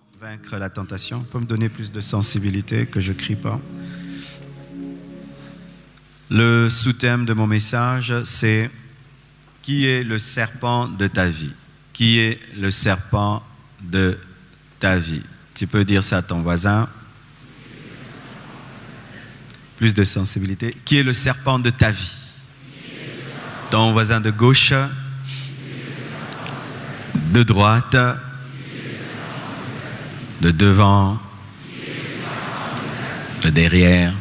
Comment vaincre la tentation? Peut me donner plus de sensibilité, que je ne crie pas. Le sous-thème de mon message, c'est « Qui est le serpent de ta vie ?» Qui est le serpent de ta vie? Tu peux dire ça à ton voisin. Plus de sensibilité. Qui est le serpent de ta vie? Ton voisin de gauche, de droite, de devant, de derrière.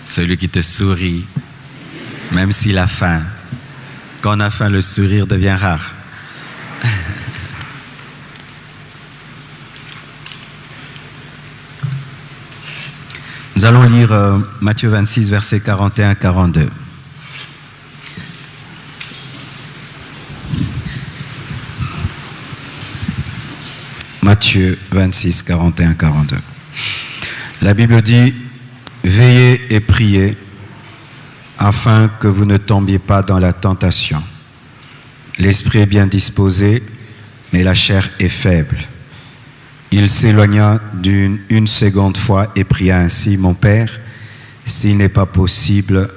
Celui qui te sourit, même s'il a faim. Quand on a faim, le sourire devient rare. Nous allons lire Matthieu 26, versets 41 à 42. Matthieu 26, 41 à 42. La Bible dit « Veillez et priez afin que vous ne tombiez pas dans la tentation. L'esprit est bien disposé, mais la chair est faible. » Il s'éloigna une seconde fois et pria ainsi, « Mon Père, s'il n'est pas possible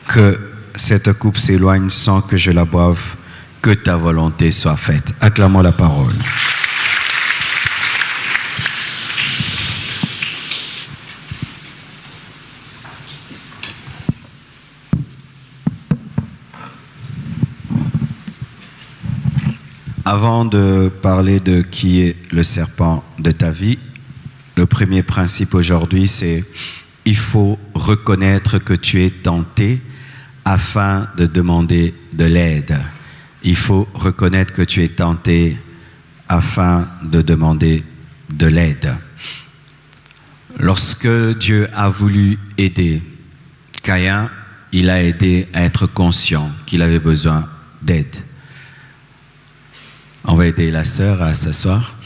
que cette coupe s'éloigne sans que je la boive, que ta volonté soit faite. » Acclamons la parole. Avant de parler de qui est le serpent de ta vie, le premier principe aujourd'hui, c'est il faut reconnaître que tu es tenté afin de demander de l'aide. Il faut reconnaître que tu es tenté afin de demander de l'aide. Lorsque Dieu a voulu aider Caïn, il a aidé à être conscient qu'il avait besoin d'aide. On va aider la sœur à s'asseoir.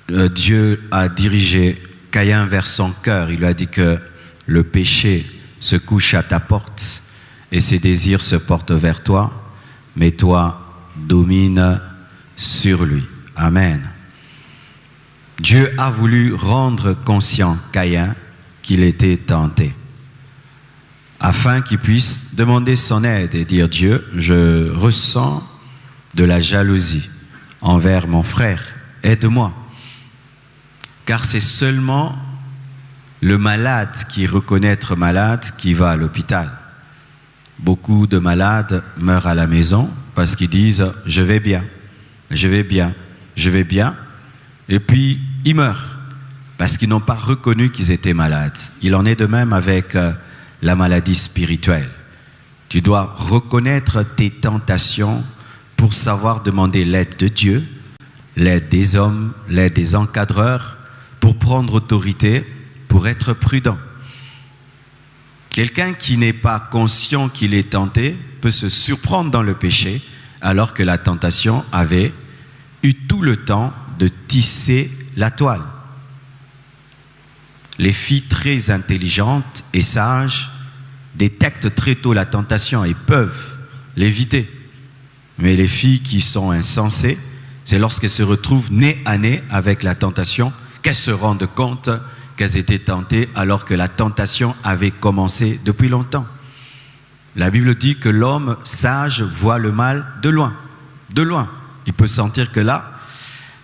Dieu a dirigé Caïn vers son cœur. Il lui a dit que le péché se couche à ta porte et ses désirs se portent vers toi, mais toi, domine sur lui. Amen. Dieu a voulu rendre conscient Caïn qu'il était tenté, afin qu'il puisse demander son aide et dire « Dieu, je ressens de la jalousie envers mon frère, aide-moi. » Car c'est seulement le malade qui reconnaît être malade qui va à l'hôpital. Beaucoup de malades meurent à la maison parce qu'ils disent « je vais bien, je vais bien, je vais bien » et puis ils meurent parce qu'ils n'ont pas reconnu qu'ils étaient malades. Il en est de même avec la maladie spirituelle. Tu dois reconnaître tes tentations pour savoir demander l'aide de Dieu, l'aide des hommes, l'aide des encadreurs, pour prendre autorité, pour être prudent. Quelqu'un qui n'est pas conscient qu'il est tenté peut se surprendre dans le péché alors que la tentation avait eu tout le temps de tisser la toile. Les filles très intelligentes et sages détectent très tôt la tentation et peuvent l'éviter. Mais les filles qui sont insensées, c'est lorsqu'elles se retrouvent nez à nez avec la tentation qu'elles se rendent compte qu'elles étaient tentées alors que la tentation avait commencé depuis longtemps. La Bible dit que l'homme sage voit le mal de loin. De loin. Il peut sentir que là,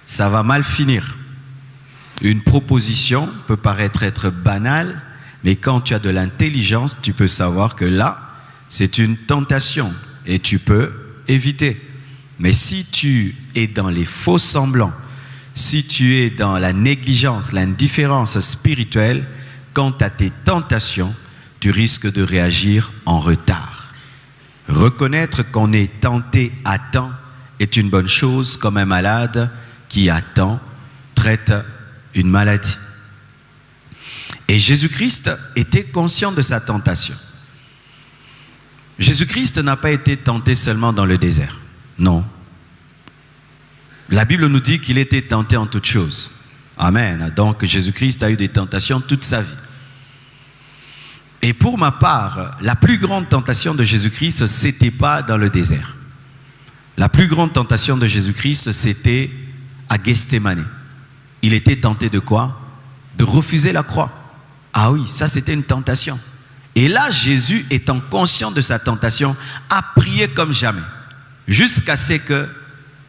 ça va mal finir. Une proposition peut paraître être banale, mais quand tu as de l'intelligence, tu peux savoir que là, c'est une tentation et tu peux éviter. Mais si tu es dans les faux semblants, si tu es dans la négligence, l'indifférence spirituelle, quant à tes tentations, tu risques de réagir en retard. Reconnaître qu'on est tenté à temps est une bonne chose, comme un malade qui à temps traite une maladie. Et Jésus-Christ était conscient de sa tentation. Jésus-Christ n'a pas été tenté seulement dans le désert. Non. La Bible nous dit qu'il était tenté en toutes choses. Amen. Donc Jésus-Christ a eu des tentations toute sa vie. Et pour ma part, la plus grande tentation de Jésus-Christ, c'était pas dans le désert. La plus grande tentation de Jésus-Christ, c'était à Gethsémani. Il était tenté de quoi? De refuser la croix. Ah oui, ça c'était une tentation. Et là, Jésus, étant conscient de sa tentation, a prié comme jamais, jusqu'à ce que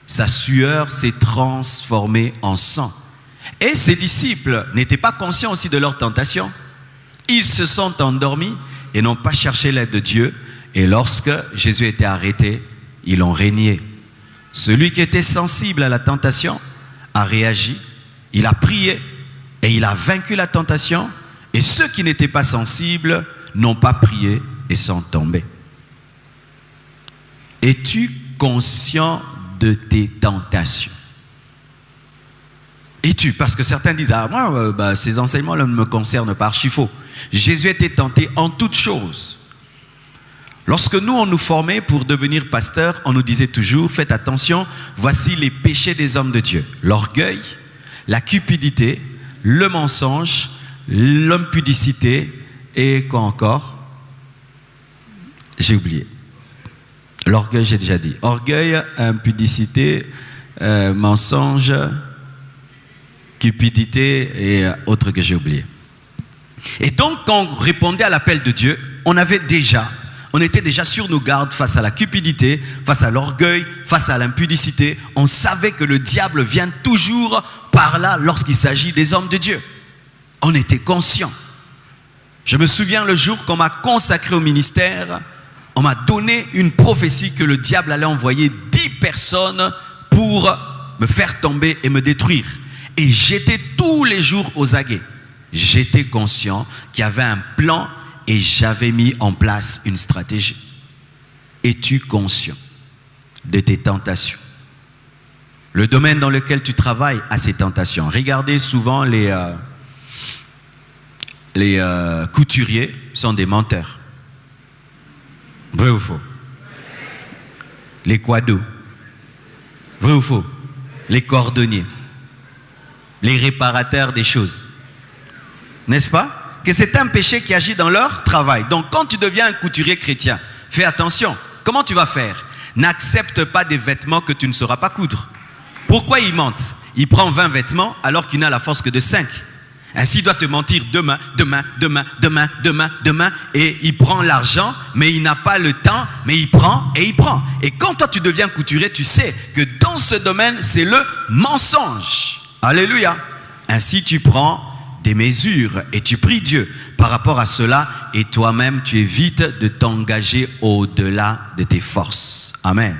sa sueur s'est transformée en sang. Et ses disciples n'étaient pas conscients aussi de leur tentation. Ils se sont endormis et n'ont pas cherché l'aide de Dieu. Et lorsque Jésus était arrêté, ils l'ont régné. Celui qui était sensible à la tentation a réagi, il a prié et il a vaincu la tentation. Et ceux qui n'étaient pas sensibles n'ont pas prié et sont tombés. Es-tu conscient de tes tentations? Es-tu? Parce que certains disent, ah moi, ces enseignements-là ne me concernent pas, archi faux. Jésus était tenté en toutes choses. Lorsque nous, on nous formait pour devenir pasteur, on nous disait toujours, faites attention, voici les péchés des hommes de Dieu. L'orgueil, la cupidité, le mensonge, l'impudicité et quoi encore? J'ai oublié. L'orgueil, j'ai déjà dit. Orgueil, impudicité, mensonge, cupidité et autres que j'ai oublié. Et donc, quand on répondait à l'appel de Dieu, on était déjà sur nos gardes face à la cupidité, face à l'orgueil, face à l'impudicité. On savait que le diable vient toujours par là lorsqu'il s'agit des hommes de Dieu. On était conscient. Je me souviens le jour qu'on m'a consacré au ministère, on m'a donné une prophétie que le diable allait envoyer 10 personnes pour me faire tomber et me détruire. Et j'étais tous les jours aux aguets. J'étais conscient qu'il y avait un plan et j'avais mis en place une stratégie. Es-tu conscient de tes tentations? Le domaine dans lequel tu travailles a ses tentations. Regardez souvent les couturiers sont des menteurs. Vrai ou faux? Les quados. Vrai ou faux? Les cordonniers. Les réparateurs des choses. N'est-ce pas? Que c'est un péché qui agit dans leur travail. Donc quand tu deviens un couturier chrétien, fais attention. Comment tu vas faire? N'accepte pas des vêtements que tu ne sauras pas coudre. Pourquoi il mente? Il prend 20 vêtements alors qu'il n'a la force que de 5. Ainsi, il doit te mentir demain, et il prend l'argent, mais il n'a pas le temps, mais il prend. Et quand toi tu deviens couturier, tu sais que dans ce domaine, c'est le mensonge. Alléluia. Ainsi, tu prends des mesures et tu pries Dieu par rapport à cela, et toi-même, tu évites de t'engager au-delà de tes forces. Amen.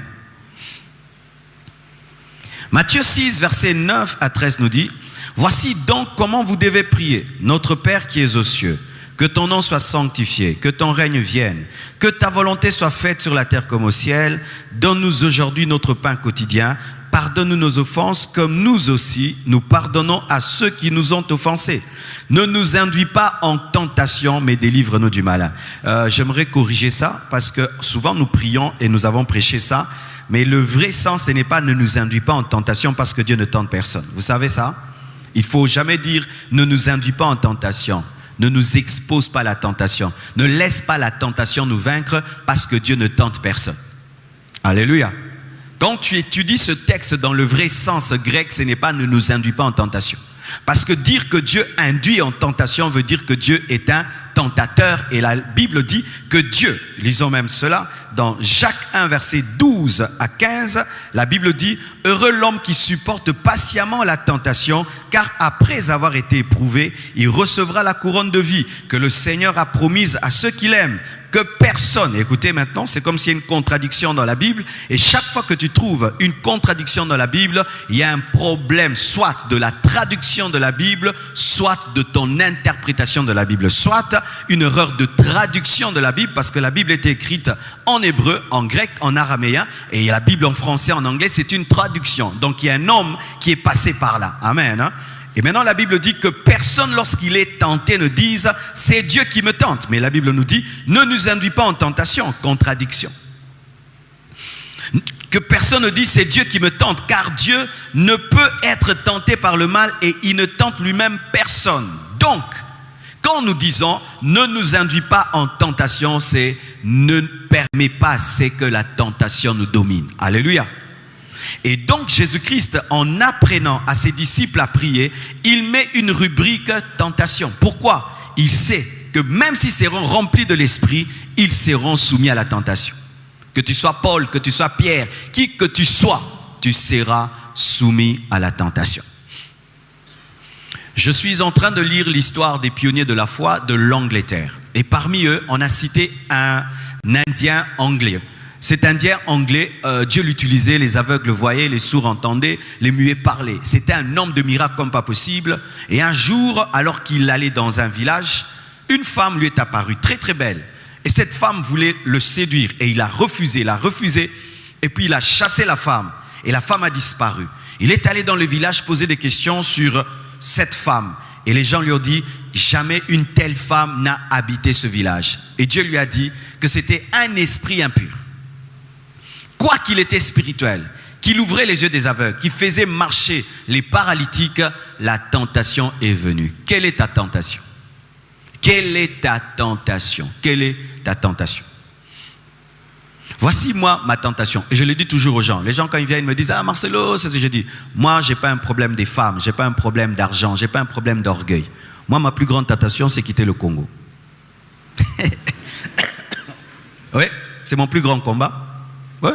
Matthieu 6, versets 9 à 13 nous dit: voici donc comment vous devez prier. Notre Père qui es aux cieux, que ton nom soit sanctifié, que ton règne vienne, que ta volonté soit faite sur la terre comme au ciel. Donne-nous aujourd'hui notre pain quotidien. Pardonne-nous nos offenses comme nous aussi, nous pardonnons à ceux qui nous ont offensés. Ne nous induis pas en tentation, mais délivre-nous du malin. J'aimerais corriger ça parce que souvent nous prions et nous avons prêché ça. Mais le vrai sens, ce n'est pas ne nous induis pas en tentation parce que Dieu ne tente personne. Vous savez ça? Il ne faut jamais dire ne nous induis pas en tentation. Ne nous expose pas à la tentation. Ne laisse pas la tentation nous vaincre parce que Dieu ne tente personne. Alléluia. Quand tu étudies ce texte dans le vrai sens grec, ce n'est pas ne nous induis pas en tentation. Parce que dire que Dieu induit en tentation veut dire que Dieu est un tentateur. Et la Bible dit que Dieu, lisons même cela, dans Jacques 1, verset 12 à 15, la Bible dit: heureux l'homme qui supporte patiemment la tentation, car après avoir été éprouvé, il recevra la couronne de vie que le Seigneur a promise à ceux qui l'aiment. Que personne, écoutez maintenant, c'est comme s'il y a une contradiction dans la Bible, et chaque fois que tu trouves une contradiction dans la Bible, il y a un problème, soit de la traduction de la Bible, soit de ton interprétation de la Bible, soit une erreur de traduction de la Bible, parce que la Bible est écrite en hébreu, en grec, en araméen, et la Bible en français, en anglais, c'est une traduction. Donc il y a un homme qui est passé par là. Amen. Hein? Et maintenant la Bible dit que personne lorsqu'il est tenté ne dise c'est Dieu qui me tente. Mais la Bible nous dit ne nous induis pas en tentation, contradiction. Que personne ne dise c'est Dieu qui me tente, car Dieu ne peut être tenté par le mal et il ne tente lui-même personne. Donc, quand nous disons ne nous induis pas en tentation, c'est ne permet pas c'est que la tentation nous domine. Alléluia. Et donc Jésus-Christ, en apprenant à ses disciples à prier, il met une rubrique tentation. Pourquoi? Il sait que même s'ils seront remplis de l'esprit, ils seront soumis à la tentation. Que tu sois Paul, que tu sois Pierre, qui que tu sois, tu seras soumis à la tentation. Je suis en train de lire l'histoire des pionniers de la foi de l'Angleterre. Et parmi eux, on a cité un Indien anglais. Cet Indien anglais, Dieu l'utilisait, les aveugles voyaient, les sourds entendaient, les muets parlaient. C'était un homme de miracles comme pas possible. Et un jour, alors qu'il allait dans un village, une femme lui est apparue, très très belle. Et cette femme voulait le séduire. Et il a refusé, et puis il a chassé la femme. Et la femme a disparu. Il est allé dans le village poser des questions sur cette femme. Et les gens lui ont dit, jamais une telle femme n'a habité ce village. Et Dieu lui a dit que c'était un esprit impur. Quoi qu'il était spirituel, qu'il ouvrait les yeux des aveugles, qu'il faisait marcher les paralytiques, la tentation est venue. Quelle est ta tentation? Quelle est ta tentation? Quelle est ta tentation? Voici moi ma tentation. Et je le dis toujours aux gens. Les gens quand ils viennent me disent, ah Marcelo, c'est ce que je dis. Moi, je n'ai pas un problème des femmes, je n'ai pas un problème d'argent, je n'ai pas un problème d'orgueil. Moi, ma plus grande tentation, c'est quitter le Congo. Oui, c'est mon plus grand combat. Ouais.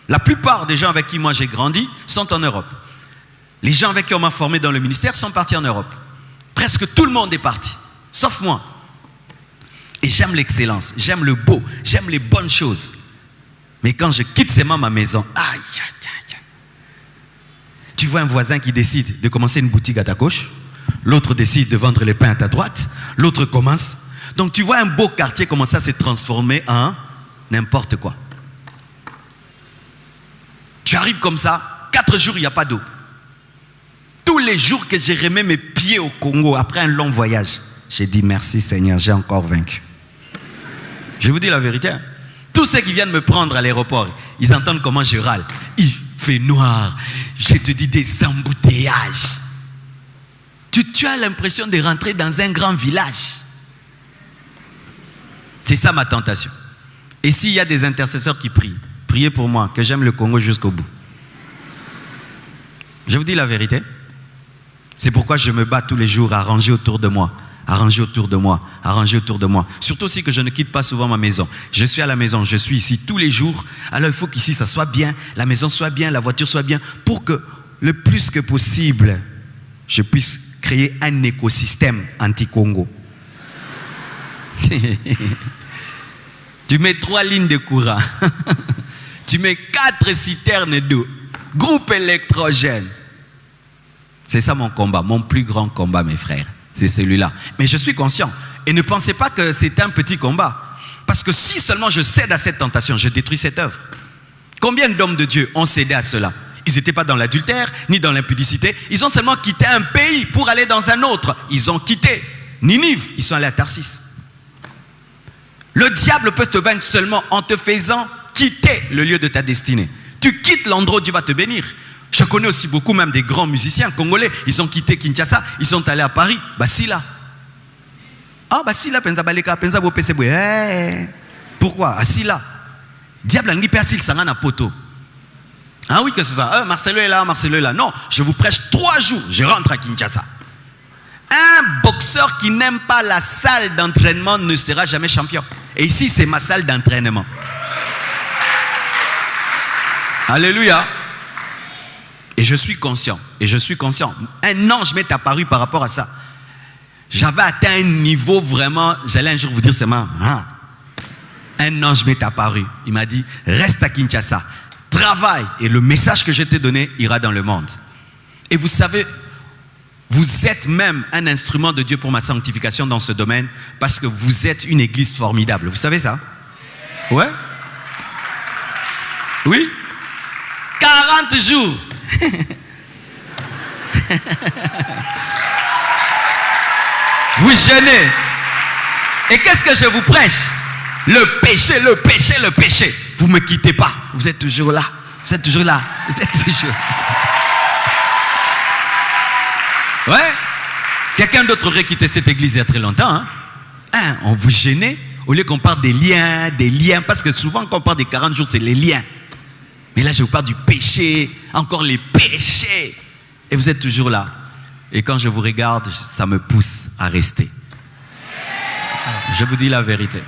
La plupart des gens avec qui moi j'ai grandi sont en Europe. Les gens avec qui on m'a formé dans le ministère sont partis en Europe. Presque tout le monde est parti, sauf moi. Et j'aime l'excellence, j'aime le beau, j'aime les bonnes choses. Mais quand je quitte seulement ma maison, aïe, aïe, aïe. Tu vois un voisin qui décide de commencer une boutique à ta gauche, l'autre décide de vendre les pains à ta droite, l'autre commence. Donc tu vois un beau quartier commencer à se transformer en n'importe quoi. Tu arrives comme ça, 4 jours, il n'y a pas d'eau. Tous les jours que j'ai remis mes pieds au Congo, après un long voyage, j'ai dit merci Seigneur, j'ai encore vaincu. Je vous dis la vérité. Hein. Tous ceux qui viennent me prendre à l'aéroport, ils entendent comment je râle. Il fait noir, je te dis des embouteillages. Tu as l'impression de rentrer dans un grand village. C'est ça ma tentation. Et s'il y a des intercesseurs qui prient, priez pour moi, que j'aime le Congo jusqu'au bout. Je vous dis la vérité. C'est pourquoi je me bats tous les jours à ranger autour de moi. À ranger autour de moi, à ranger autour de moi. Surtout aussi que je ne quitte pas souvent ma maison. Je suis à la maison, je suis ici tous les jours. Alors il faut qu'ici ça soit bien, la maison soit bien, la voiture soit bien, pour que le plus que possible, je puisse créer un écosystème anti-Congo. Tu mets 3 lignes de courant. Tu mets 4 citernes d'eau. Groupe électrogène. C'est ça mon combat, mon plus grand combat, mes frères. C'est celui-là. Mais je suis conscient. Et ne pensez pas que c'est un petit combat. Parce que si seulement je cède à cette tentation, je détruis cette œuvre. Combien d'hommes de Dieu ont cédé à cela? Ils n'étaient pas dans l'adultère, ni dans l'impudicité. Ils ont seulement quitté un pays pour aller dans un autre. Ils ont quitté Ninive. Ils sont allés à Tarsis. Le diable peut te vaincre seulement en te faisant quitter le lieu de ta destinée. Tu quittes l'endroit où Dieu va te bénir. Je connais aussi beaucoup même des grands musiciens congolais. Ils ont quitté Kinshasa, ils sont allés à Paris. Basila. Ah, Basila, penza baleka, penza bo pese bo. Pourquoi? Asila. Diable a ngipé asil sanga na poto. Ah oui, que c'est ça. Marcelo est là, Marcelo est là. Non, je vous prêche 3 jours, je rentre à Kinshasa. Un boxeur qui n'aime pas la salle d'entraînement ne sera jamais champion. Et ici, c'est ma salle d'entraînement. Alléluia. Et je suis conscient. Un ange m'est apparu par rapport à ça. J'avais atteint un niveau vraiment, j'allais un jour vous dire seulement, un ange m'est apparu. Il m'a dit, reste à Kinshasa, travaille. Et le message que je t'ai donné ira dans le monde. Et vous savez, vous êtes même un instrument de Dieu pour ma sanctification dans ce domaine, parce que vous êtes une église formidable. Vous savez ça? Ouais? Oui? 40 jours. Vous jeûnez. Et qu'est-ce que je vous prêche? Le péché, le péché, le péché. Vous ne me quittez pas. Vous êtes toujours là. Vous êtes toujours là. Vous êtes toujours. Ouais. Quelqu'un d'autre aurait quitté cette église il y a très longtemps. On vous gêne au lieu qu'on parle des liens, parce que souvent quand on parle des 40 jours, c'est les liens. Mais là, je vous parle du péché, encore les péchés. Et vous êtes toujours là. Et quand je vous regarde, ça me pousse à rester. Je vous dis la vérité.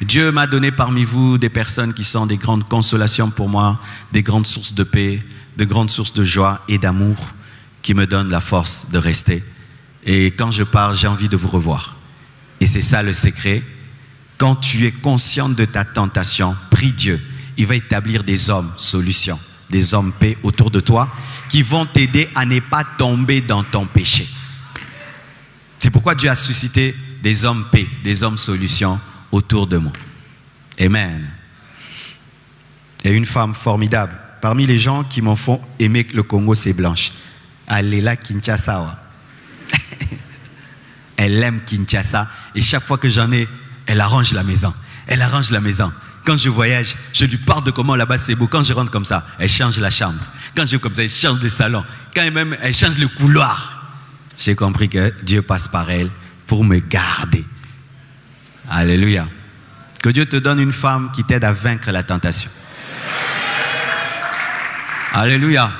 Dieu m'a donné parmi vous des personnes qui sont des grandes consolations pour moi, des grandes sources de paix, de grandes sources de joie et d'amour qui me donnent la force de rester. Et quand je pars, j'ai envie de vous revoir. Et c'est ça le secret. Quand tu es conscient de ta tentation, prie Dieu. Il va établir des hommes solutions, des hommes paix autour de toi qui vont t'aider à ne pas tomber dans ton péché. C'est pourquoi Dieu a suscité des hommes paix, des hommes solutions autour de moi. Amen. Et une femme formidable. Parmi les gens qui m'en font aimer le Congo, c'est Blanche. Elle est là, Kinshasa. Elle aime Kinshasa. Et chaque fois que j'en ai, elle arrange la maison. Elle arrange la maison. Quand je voyage, je lui parle de comment là-bas c'est beau. Quand je rentre comme ça, elle change la chambre. Quand je vais comme ça, elle change le salon. Quand même, elle change le couloir. J'ai compris que Dieu passe par elle pour me garder. Alléluia. Que Dieu te donne une femme qui t'aide à vaincre la tentation. Alléluia.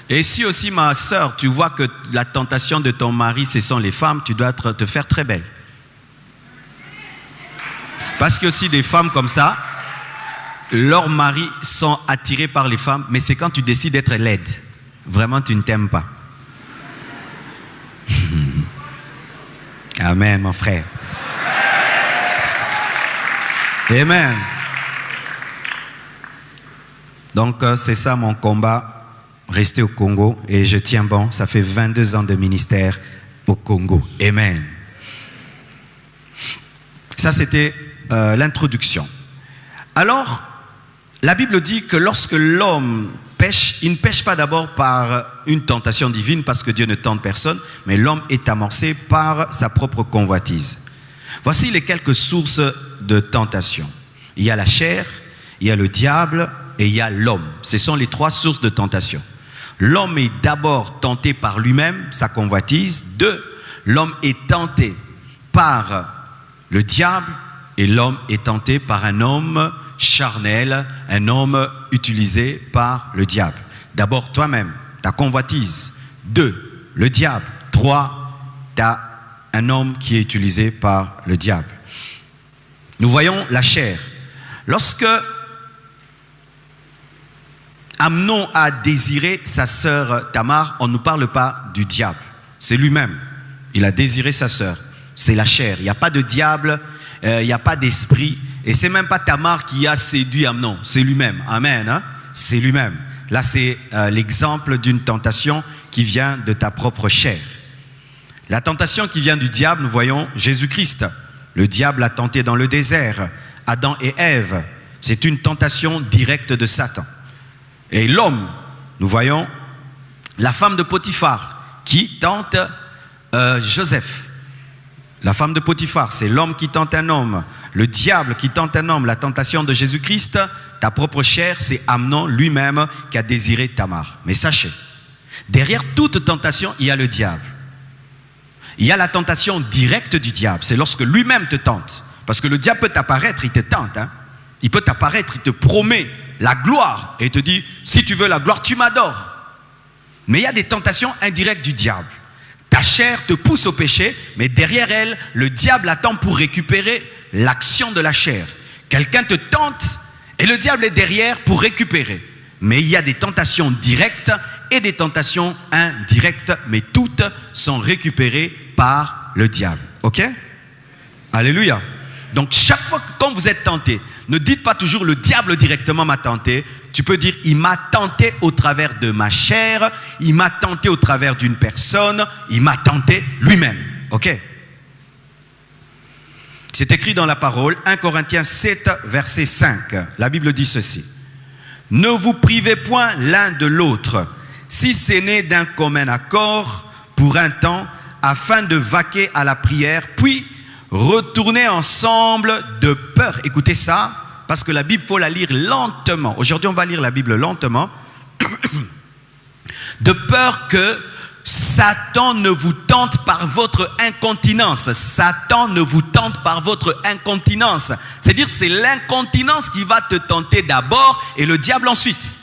Et si aussi, ma sœur, tu vois que la tentation de ton mari, ce sont les femmes, tu dois te faire très belle. Parce que aussi des femmes comme ça, leurs maris sont attirés par les femmes, mais c'est quand tu décides d'être laide. Vraiment, tu ne t'aimes pas. Amen, mon frère. Amen. Donc, c'est ça mon combat. Rester au Congo. Et je tiens bon. Ça fait 22 ans de ministère au Congo. Amen. Ça, c'était l'introduction. Alors, la Bible dit que lorsque l'homme pêche, il ne pêche pas d'abord par une tentation divine parce que Dieu ne tente personne, mais l'homme est amorcé par sa propre convoitise. Voici les quelques sources de tentation. Il y a la chair, il y a le diable et il y a l'homme. Ce sont les trois sources de tentation. L'homme est d'abord tenté par lui-même, sa convoitise. 2, l'homme est tenté par le diable et l'homme est tenté par un homme charnel, un homme utilisé par le diable. D'abord toi-même, ta convoitise. 2, le diable. 3, tu as un homme qui est utilisé par le diable. Nous voyons la chair. Lorsque Amnon a désiré sa sœur Tamar, on ne nous parle pas du diable. C'est lui-même. Il a désiré sa sœur. C'est la chair. Il n'y a pas de diable, il n'y a pas d'esprit. Et c'est même pas Tamar qui a séduit Amnon. C'est lui-même. Amen. Hein? C'est lui-même. Là, c'est l'exemple d'une tentation qui vient de ta propre chair. La tentation qui vient du diable, nous voyons Jésus-Christ. Le diable a tenté dans le désert Adam et Ève. C'est une tentation directe de Satan. Et l'homme, nous voyons la femme de Potiphar qui tente Joseph. La femme de Potiphar, c'est l'homme qui tente un homme. Le diable qui tente un homme. La tentation de Jésus-Christ, ta propre chair, c'est Amnon lui-même qui a désiré Tamar. Mais sachez, derrière toute tentation, il y a le diable. Il y a la tentation directe du diable. C'est lorsque lui-même te tente. Parce que le diable peut t'apparaître, il te tente. Hein? Il peut t'apparaître, il te promet la gloire. Et il te dit, si tu veux la gloire, tu m'adores. Mais il y a des tentations indirectes du diable. Ta chair te pousse au péché, mais derrière elle, le diable attend pour récupérer l'action de la chair. Quelqu'un te tente et le diable est derrière pour récupérer. Mais il y a des tentations directes et des tentations indirectes, mais toutes sont récupérées par le diable. Ok? Alléluia. Donc chaque fois que quand vous êtes tenté, ne dites pas toujours le diable directement m'a tenté. Tu peux dire il m'a tenté au travers de ma chair, il m'a tenté au travers d'une personne, il m'a tenté lui-même. Ok? C'est écrit dans la parole, 1 Corinthiens 7, verset 5. La Bible dit ceci. Ne vous privez point l'un de l'autre, si ce n'est d'un commun accord pour un temps, afin de vaquer à la prière, puis retourner ensemble de peur. Écoutez ça, parce que la Bible, il faut la lire lentement. Aujourd'hui, on va lire la Bible lentement. De peur que, Satan ne vous tente par votre incontinence. Satan ne vous tente par votre incontinence. C'est-à-dire c'est l'incontinence qui va te tenter d'abord et le diable ensuite.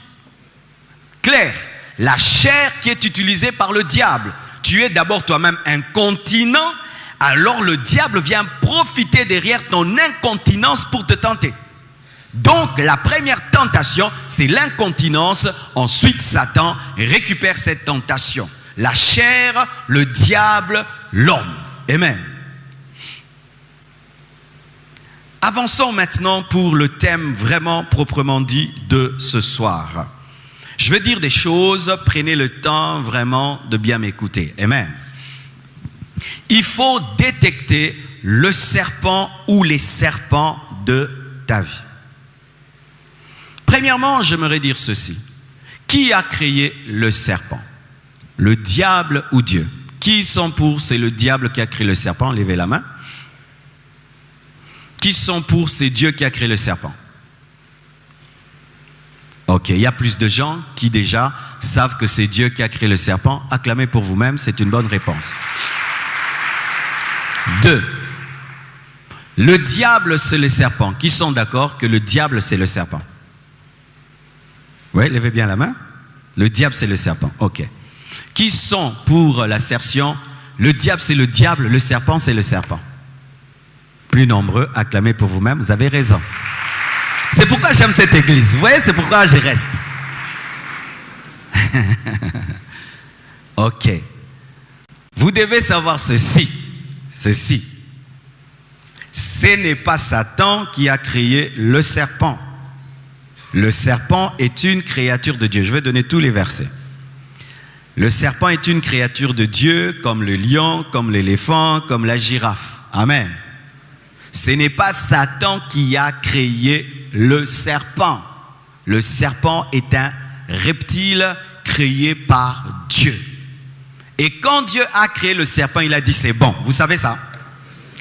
Clair, la chair qui est utilisée par le diable. Tu es d'abord toi-même incontinent, alors le diable vient profiter derrière ton incontinence pour te tenter. Donc la première tentation, c'est l'incontinence. Ensuite, Satan récupère cette tentation. La chair, le diable, l'homme. Amen. Avançons maintenant pour le thème vraiment proprement dit de ce soir. Je vais dire des choses, prenez le temps vraiment de bien m'écouter. Amen. Il faut détecter le serpent ou les serpents de ta vie. Premièrement, j'aimerais dire ceci. Qui a créé le serpent? Le diable ou Dieu? Qui sont pour? C'est le diable qui a créé le serpent. Levez la main. Qui sont pour? C'est Dieu qui a créé le serpent. Ok, il y a plus de gens qui déjà savent que c'est Dieu qui a créé le serpent. Acclamez pour vous-même, c'est une bonne réponse. 2. Le diable, c'est le serpent. Qui sont d'accord que le diable, c'est le serpent? Oui, levez bien la main. Le diable, c'est le serpent. Ok. Qui sont pour l'assertion? Le diable, c'est le diable, le serpent, c'est le serpent. Plus nombreux, acclamez pour vous-même, vous avez raison. C'est pourquoi j'aime cette église. Vous voyez, c'est pourquoi je reste. Ok. Vous devez savoir ceci. Ceci. Ce n'est pas Satan qui a créé le serpent. Le serpent est une créature de Dieu. Je vais donner tous les versets. Le serpent est une créature de Dieu, comme le lion, comme l'éléphant, comme la girafe. Amen. Ce n'est pas Satan qui a créé le serpent. Le serpent est un reptile créé par Dieu. Et quand Dieu a créé le serpent, il a dit c'est bon. Vous savez ça?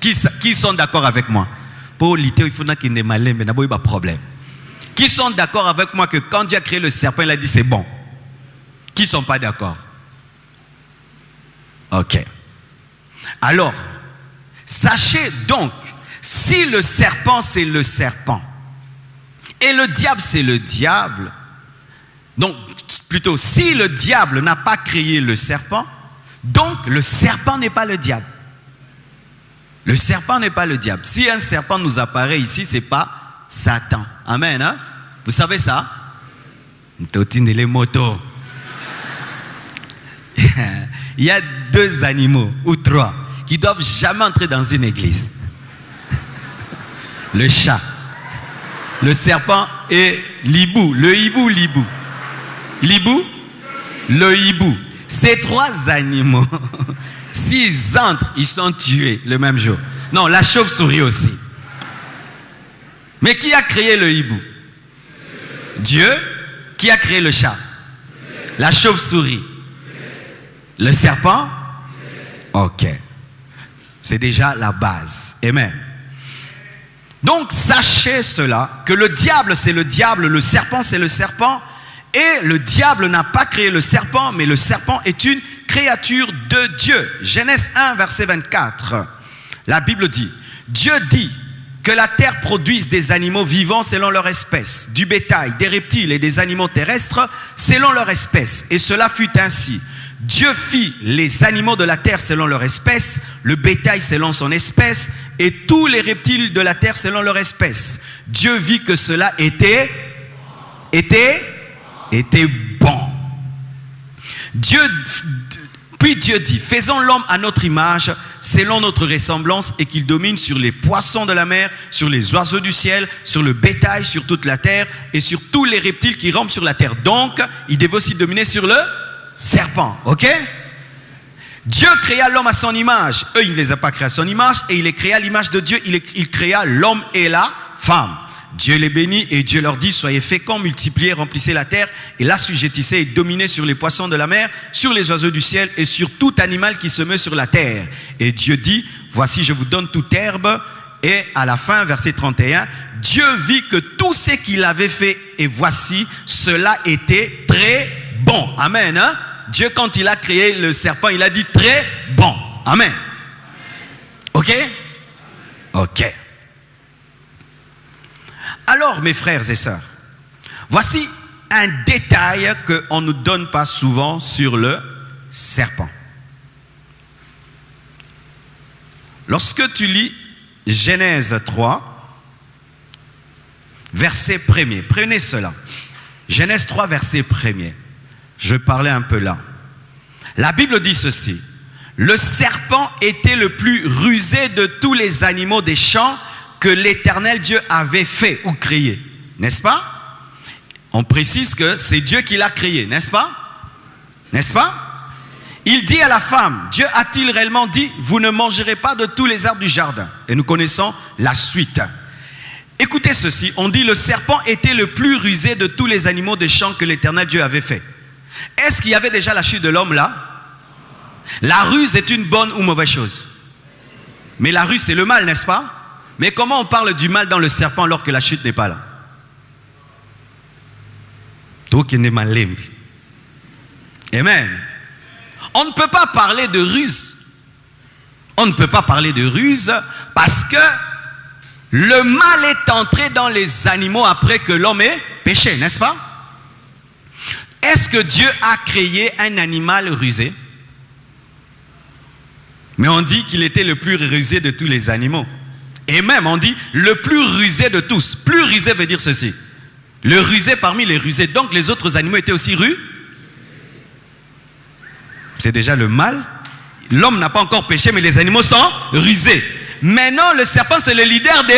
Qui sont d'accord avec moi? Pour l'idée, il faut qu'il n'y ait malin, mais d'abord il y a problème. Qui sont d'accord avec moi que quand Dieu a créé le serpent, il a dit c'est bon? Qui ne sont pas d'accord? Ok. Alors, sachez donc, si le serpent c'est le serpent et le diable c'est le diable, donc plutôt si le diable n'a pas créé le serpent, donc le serpent n'est pas le diable. Le serpent n'est pas le diable. Si un serpent nous apparaît ici, ce n'est pas Satan. Amen. Hein? Vous savez ça? Les motos. Il y a 2 animaux ou 3 qui ne doivent jamais entrer dans une église. Le chat, le serpent et l'hibou. Le hibou, l'hibou. L'hibou, le hibou. Ces 3 animaux, s'ils entrent, ils sont tués le même jour. Non, la chauve-souris aussi. Mais qui a créé le hibou? Dieu. Qui a créé le chat? La chauve-souris. Le serpent? Ok. C'est déjà la base. Amen. Donc, sachez cela, que le diable, c'est le diable, le serpent, c'est le serpent. Et le diable n'a pas créé le serpent, mais le serpent est une créature de Dieu. Genèse 1, verset 24. La Bible dit, Dieu dit que la terre produise des animaux vivants selon leur espèce, du bétail, des reptiles et des animaux terrestres selon leur espèce. Et cela fut ainsi. Dieu fit les animaux de la terre selon leur espèce, le bétail selon son espèce, et tous les reptiles de la terre selon leur espèce. Dieu vit que cela était bon. Puis Dieu dit, faisons l'homme à notre image, selon notre ressemblance, et qu'il domine sur les poissons de la mer, sur les oiseaux du ciel, sur le bétail, sur toute la terre, et sur tous les reptiles qui rampent sur la terre. Donc, il devait aussi dominer sur le serpent, ok? Dieu créa l'homme à son image. Eux, il ne les a pas créés à son image, et il les créa à l'image de Dieu. Il créa l'homme et la femme. Dieu les bénit et Dieu leur dit, soyez féconds, multipliez, remplissez la terre et l'assujettissez et dominez sur les poissons de la mer, sur les oiseaux du ciel et sur tout animal qui se meut sur la terre. Et Dieu dit, voici je vous donne toute herbe. Et à la fin, verset 31, Dieu vit que tout ce qu'il avait fait et voici, cela était très bon. Amen. Hein? Dieu, quand il a créé le serpent, il a dit très bon. Amen. Ok? Ok. Alors, mes frères et sœurs, voici un détail qu'on ne nous donne pas souvent sur le serpent. Lorsque tu lis Genèse 3, verset 1er, prenez cela. Genèse 3, verset 1er. Je vais parler un peu là. La Bible dit ceci. Le serpent était le plus rusé de tous les animaux des champs que l'Éternel Dieu avait fait ou créé. N'est-ce pas? On précise que c'est Dieu qui l'a créé, n'est-ce pas? N'est-ce pas? Il dit à la femme, Dieu a-t-il réellement dit, vous ne mangerez pas de tous les arbres du jardin? Et nous connaissons la suite. Écoutez ceci, on dit le serpent était le plus rusé de tous les animaux des champs que l'Éternel Dieu avait fait. Est-ce qu'il y avait déjà la chute de l'homme là? La ruse est une bonne ou mauvaise chose? Mais la ruse c'est le mal, n'est-ce pas? Mais comment on parle du mal dans le serpent alors que la chute n'est pas là? Toi qui n'es mal limbe. Amen. On ne peut pas parler de ruse. On ne peut pas parler de ruse parce que le mal est entré dans les animaux après que l'homme ait péché, n'est-ce pas? Est-ce que Dieu a créé un animal rusé? Mais on dit qu'il était le plus rusé de tous les animaux. Et même on dit le plus rusé de tous. Plus rusé veut dire ceci. Le rusé parmi les rusés. Donc les autres animaux étaient aussi c'est déjà le mal. L'homme n'a pas encore péché, mais les animaux sont rusés. Maintenant, le serpent, c'est le leader des...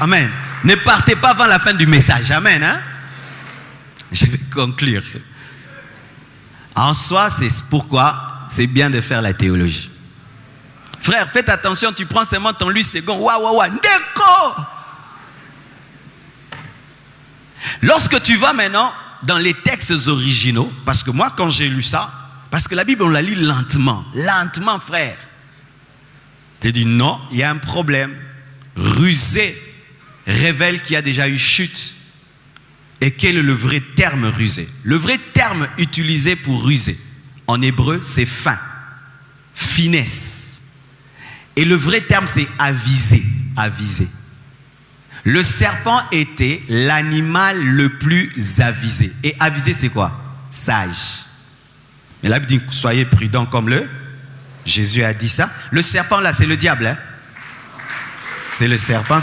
Amen. Ne partez pas avant la fin du message. Amen. Hein? Je vais conclure. En soi, c'est pourquoi c'est bien de faire la théologie. Frère, faites attention, tu prends seulement ton 8 secondes. Waouh, Ndeko! Lorsque tu vas maintenant dans les textes originaux, parce que moi quand j'ai lu ça, parce que la Bible on la lit lentement, frère. J'ai dit non, il y a un problème. Rusé révèle qu'il y a déjà eu chute. Et quel est le vrai terme rusé? Le vrai terme utilisé pour ruser, en hébreu c'est fin, finesse. Et le vrai terme c'est aviser, aviser. Le serpent était l'animal le plus avisé. Et avisé, c'est quoi? Sage. Mais la Bible dit, soyez prudents comme le. Jésus a dit ça. Le serpent, là, c'est le diable. Hein? C'est le serpent.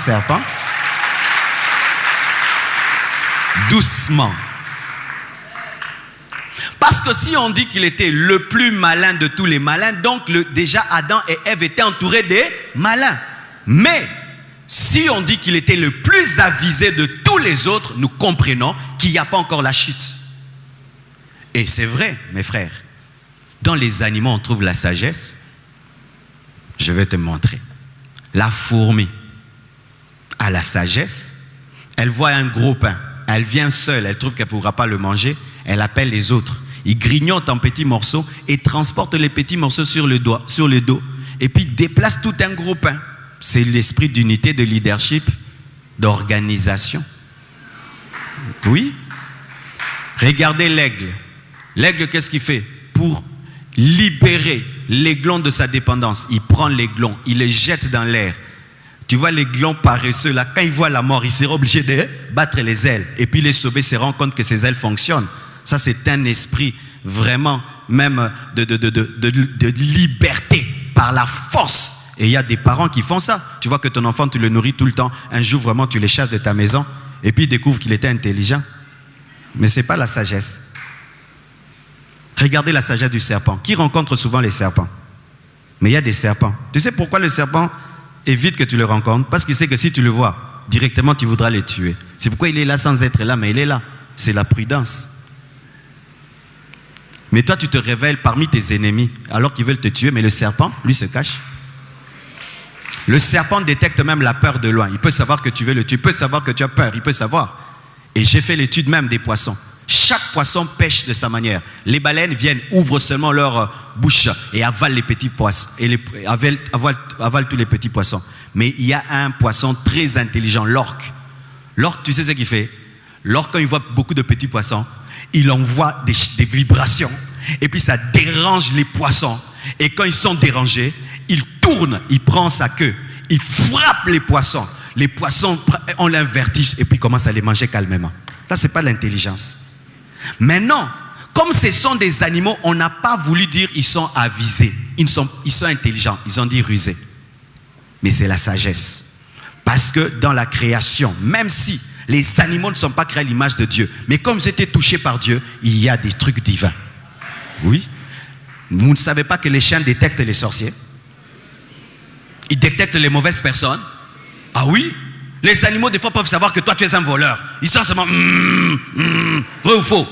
Doucement. Parce que si on dit qu'il était le plus malin de tous les malins, donc déjà Adam et Ève étaient entourés des malins. Mais... si on dit qu'il était le plus avisé de tous les autres, nous comprenons qu'il n'y a pas encore la chute. Et c'est vrai, mes frères. Dans les animaux, on trouve la sagesse. Je vais te montrer. La fourmi a la sagesse. Elle voit un gros pain. Elle vient seule. Elle trouve qu'elle ne pourra pas le manger. Elle appelle les autres. Ils grignotent en petits morceaux et transportent les petits morceaux sur le dos. Et puis déplacent tout un gros pain. C'est l'esprit d'unité, de leadership, d'organisation. Oui. Regardez l'aigle. L'aigle, qu'est-ce qu'il fait? Pour libérer l'aiglon de sa dépendance, il prend l'aiglon, il le jette dans l'air. Tu vois l'aiglon paresseux, là, quand il voit la mort, il sera obligé de battre les ailes. Et puis les sauver, se rend compte que ses ailes fonctionnent. Ça, c'est un esprit vraiment même de liberté par la force. Et il y a des parents qui font ça. Tu vois que ton enfant, tu le nourris tout le temps. Un jour, vraiment, tu les chasses de ta maison. Et puis, il découvre qu'il était intelligent. Mais ce n'est pas la sagesse. Regardez la sagesse du serpent. Qui rencontre souvent les serpents? Mais il y a des serpents. Tu sais pourquoi le serpent évite que tu le rencontres? Parce qu'il sait que si tu le vois, directement, tu voudras le tuer. C'est pourquoi il est là sans être là, mais il est là. C'est la prudence. Mais toi, tu te révèles parmi tes ennemis alors qu'ils veulent te tuer. Mais le serpent, lui, se cache. Le serpent détecte même la peur de loin. Il peut savoir que tu veux le tuer. Il peut savoir que tu as peur. Il peut savoir. Et j'ai fait l'étude même des poissons. Chaque poisson pêche de sa manière. Les baleines viennent, ouvrent seulement leur bouche et avalent les petits poissons. Et avalent tous les petits poissons. Mais il y a un poisson très intelligent, l'orque. L'orque, tu sais ce qu'il fait? Lorsqu'il voit beaucoup de petits poissons, il envoie des vibrations et puis ça dérange les poissons. Et quand ils sont dérangés, il tourne, il prend sa queue, il frappe les poissons. Les poissons ont un vertige et puis commencent à les manger calmement. Ça, ce n'est pas l'intelligence. Maintenant, comme ce sont des animaux, on n'a pas voulu dire ils sont avisés. Ils sont intelligents, ils ont dit rusés. Mais c'est la sagesse. Parce que dans la création, même si les animaux ne sont pas créés à l'image de Dieu, mais comme ils étaient touchés par Dieu, il y a des trucs divins. Oui. Vous ne savez pas que les chiens détectent les sorciers? Ils détectent les mauvaises personnes? Ah oui? Les animaux, des fois, peuvent savoir que toi, tu es un voleur. Ils sont seulement... vrai ou faux?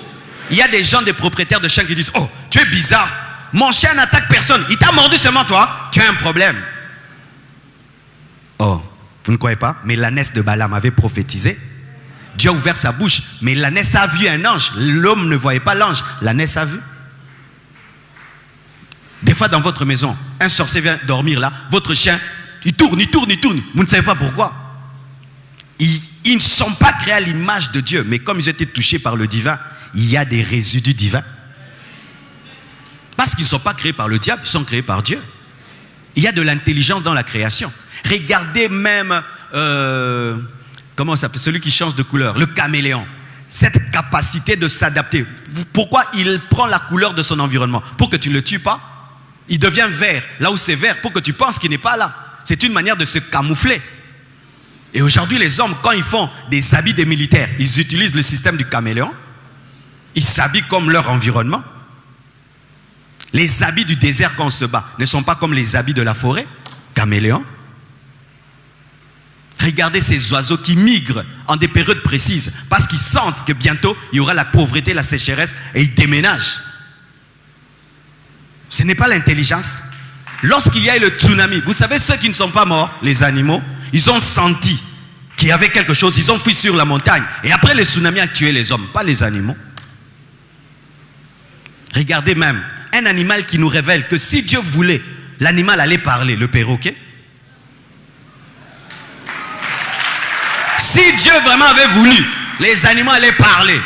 Il y a des gens, des propriétaires de chiens qui disent: oh, tu es bizarre. Mon chien n'attaque personne. Il t'a mordu seulement toi. Tu as un problème. Oh, vous ne croyez pas? Mais l'ânesse de Balaam avait prophétisé. Dieu a ouvert sa bouche. Mais l'ânesse a vu un ange. L'homme ne voyait pas l'ange. L'ânesse a vu. Des fois, dans votre maison, un sorcier vient dormir là. Votre chien, il tourne. Vous ne savez pas pourquoi. Ils ne sont pas créés à l'image de Dieu. Mais comme ils étaient touchés par le divin, il y a des résidus divins. Parce qu'ils ne sont pas créés par le diable, ils sont créés par Dieu. Il y a de l'intelligence dans la création. Regardez même, comment ça s'appelle, celui qui change de couleur, le caméléon. Cette capacité de s'adapter. Pourquoi il prend la couleur de son environnement? Pour que tu ne le tues pas. Il devient vert, là où c'est vert, pour que tu penses qu'il n'est pas là. C'est une manière de se camoufler. Et aujourd'hui, les hommes, quand ils font des habits des militaires, ils utilisent le système du caméléon. Ils s'habillent comme leur environnement. Les habits du désert quand on se bat ne sont pas comme les habits de la forêt. Caméléon. Regardez ces oiseaux qui migrent en des périodes précises parce qu'ils sentent que bientôt il y aura la pauvreté, la sécheresse et ils déménagent. Ce n'est pas l'intelligence. Lorsqu'il y a eu le tsunami, vous savez, ceux qui ne sont pas morts, les animaux, ils ont senti qu'il y avait quelque chose, ils ont fui sur la montagne. Et après le tsunami a tué les hommes, pas les animaux. Regardez même, un animal qui nous révèle que si Dieu voulait, l'animal allait parler, le perroquet. Si Dieu vraiment avait voulu, les animaux allaient parler.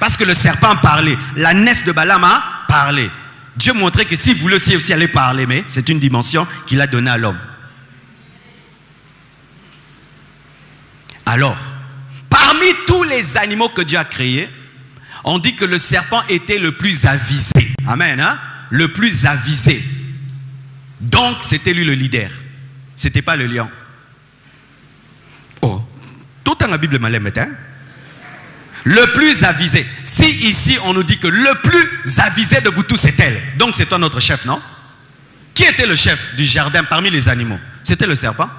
Parce que le serpent parlait, l'ânesse de Balaam a parlé. Dieu montrait que s'il voulait aussi aller parler, mais c'est une dimension qu'il a donnée à l'homme. Alors, parmi tous les animaux que Dieu a créés, on dit que le serpent était le plus avisé. Amen, hein? Le plus avisé. Donc, c'était lui le leader. Ce n'était pas le lion. Oh, tout dans la Bible m'a l'aimé, hein? Le plus avisé. Si ici on nous dit que le plus avisé de vous tous c'est elle, donc c'est toi notre chef, non? Qui était le chef du jardin parmi les animaux? C'était le serpent.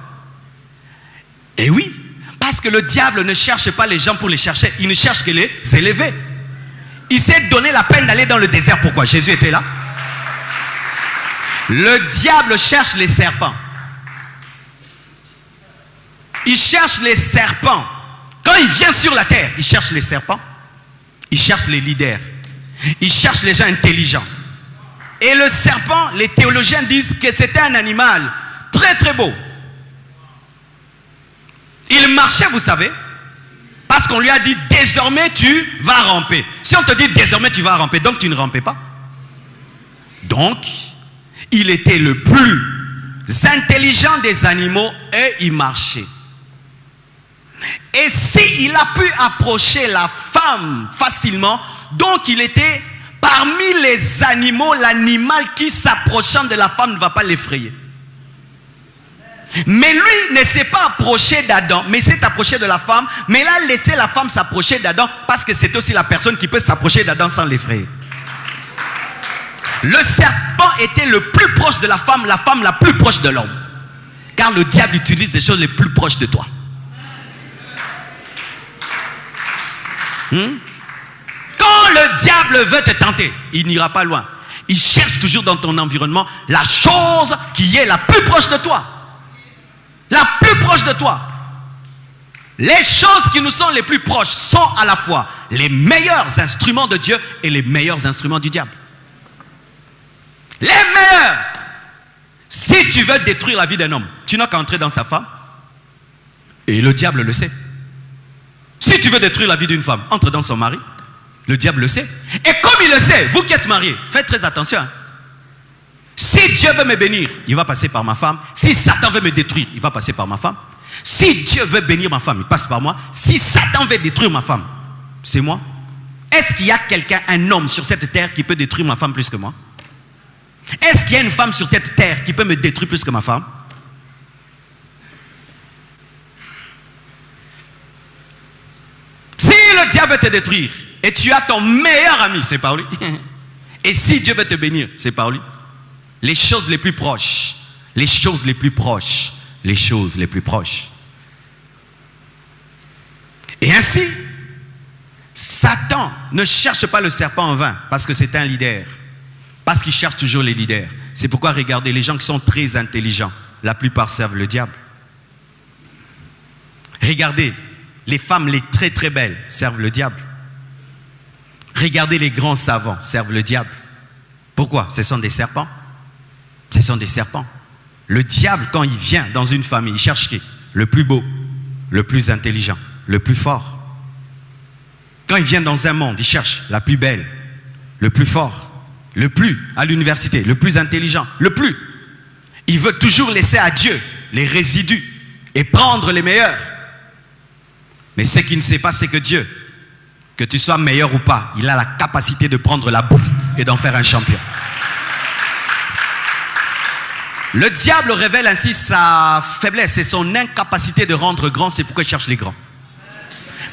Et oui, parce que le diable ne cherche pas les gens pour les chercher, il ne cherche que les élever. Il s'est donné la peine d'aller dans le désert. Pourquoi? Jésus était là. Le diable cherche les serpents. Il cherche les serpents. Quand il vient sur la terre, il cherche les serpents. Il cherche les leaders. Il cherche les gens intelligents. Et le serpent, les théologiens disent que c'était un animal très très beau. Il marchait, vous savez, parce qu'on lui a dit désormais tu vas ramper. Si on te dit désormais tu vas ramper, donc tu ne rampais pas. Donc, il était le plus intelligent des animaux et il marchait. Et s'il a pu approcher la femme facilement, donc il était parmi les animaux, l'animal qui s'approchant de la femme ne va pas l'effrayer. Mais lui ne s'est pas approché d'Adam, mais s'est approché de la femme, mais il a laissé la femme s'approcher d'Adam parce que c'est aussi la personne qui peut s'approcher d'Adam sans l'effrayer. Le serpent était le plus proche de la femme la plus proche de l'homme. Car le diable utilise les choses les plus proches de toi. Quand le diable veut te tenter, il n'ira pas loin. Il cherche toujours dans ton environnement la chose qui est la plus proche de toi. La plus proche de toi. Les choses qui nous sont les plus proches sont à la fois les meilleurs instruments de Dieu et les meilleurs instruments du diable. Les meilleurs. Si tu veux détruire la vie d'un homme, tu n'as qu'à entrer dans sa femme. Et le diable le sait. Si Si tu veux détruire la vie d'une femme, entre dans son mari. Le diable le sait. Et comme il le sait, vous qui êtes mariés, faites très attention. Hein. Si Dieu veut me bénir, il va passer par ma femme. Si Satan veut me détruire, il va passer par ma femme. Si Dieu veut bénir ma femme, il passe par moi. Si Satan veut détruire ma femme, c'est moi. Est-ce qu'il y a quelqu'un, un homme sur cette terre qui peut détruire ma femme plus que moi? Est-ce qu'il y a une femme sur cette terre qui peut me détruire plus que ma femme? Si le diable veut te détruire et tu as ton meilleur ami, c'est par lui. Et si Dieu veut te bénir, c'est par lui. Les choses les plus proches, les choses les plus proches, les choses les plus proches. Et ainsi, Satan ne cherche pas le serpent en vain parce que c'est un leader. Parce qu'il cherche toujours les leaders. C'est pourquoi, regardez, les gens qui sont très intelligents, la plupart servent le diable. Regardez, les femmes les très très belles servent le diable. Regardez, les grands savants servent le diable. Pourquoi? Ce sont des serpents. Ce sont des serpents. Le diable, quand il vient dans une famille, il cherche qui? Le plus beau, le plus intelligent, le plus fort. Quand il vient dans un monde, il cherche la plus belle, le plus fort, le plus à l'université, le plus intelligent, le plus. Il veut toujours laisser à Dieu les résidus et prendre les meilleurs. Mais ce qu'il ne sait pas, c'est que Dieu, que tu sois meilleur ou pas, il a la capacité de prendre la boue et d'en faire un champion. Le diable révèle ainsi sa faiblesse et son incapacité de rendre grand, c'est pourquoi il cherche les grands.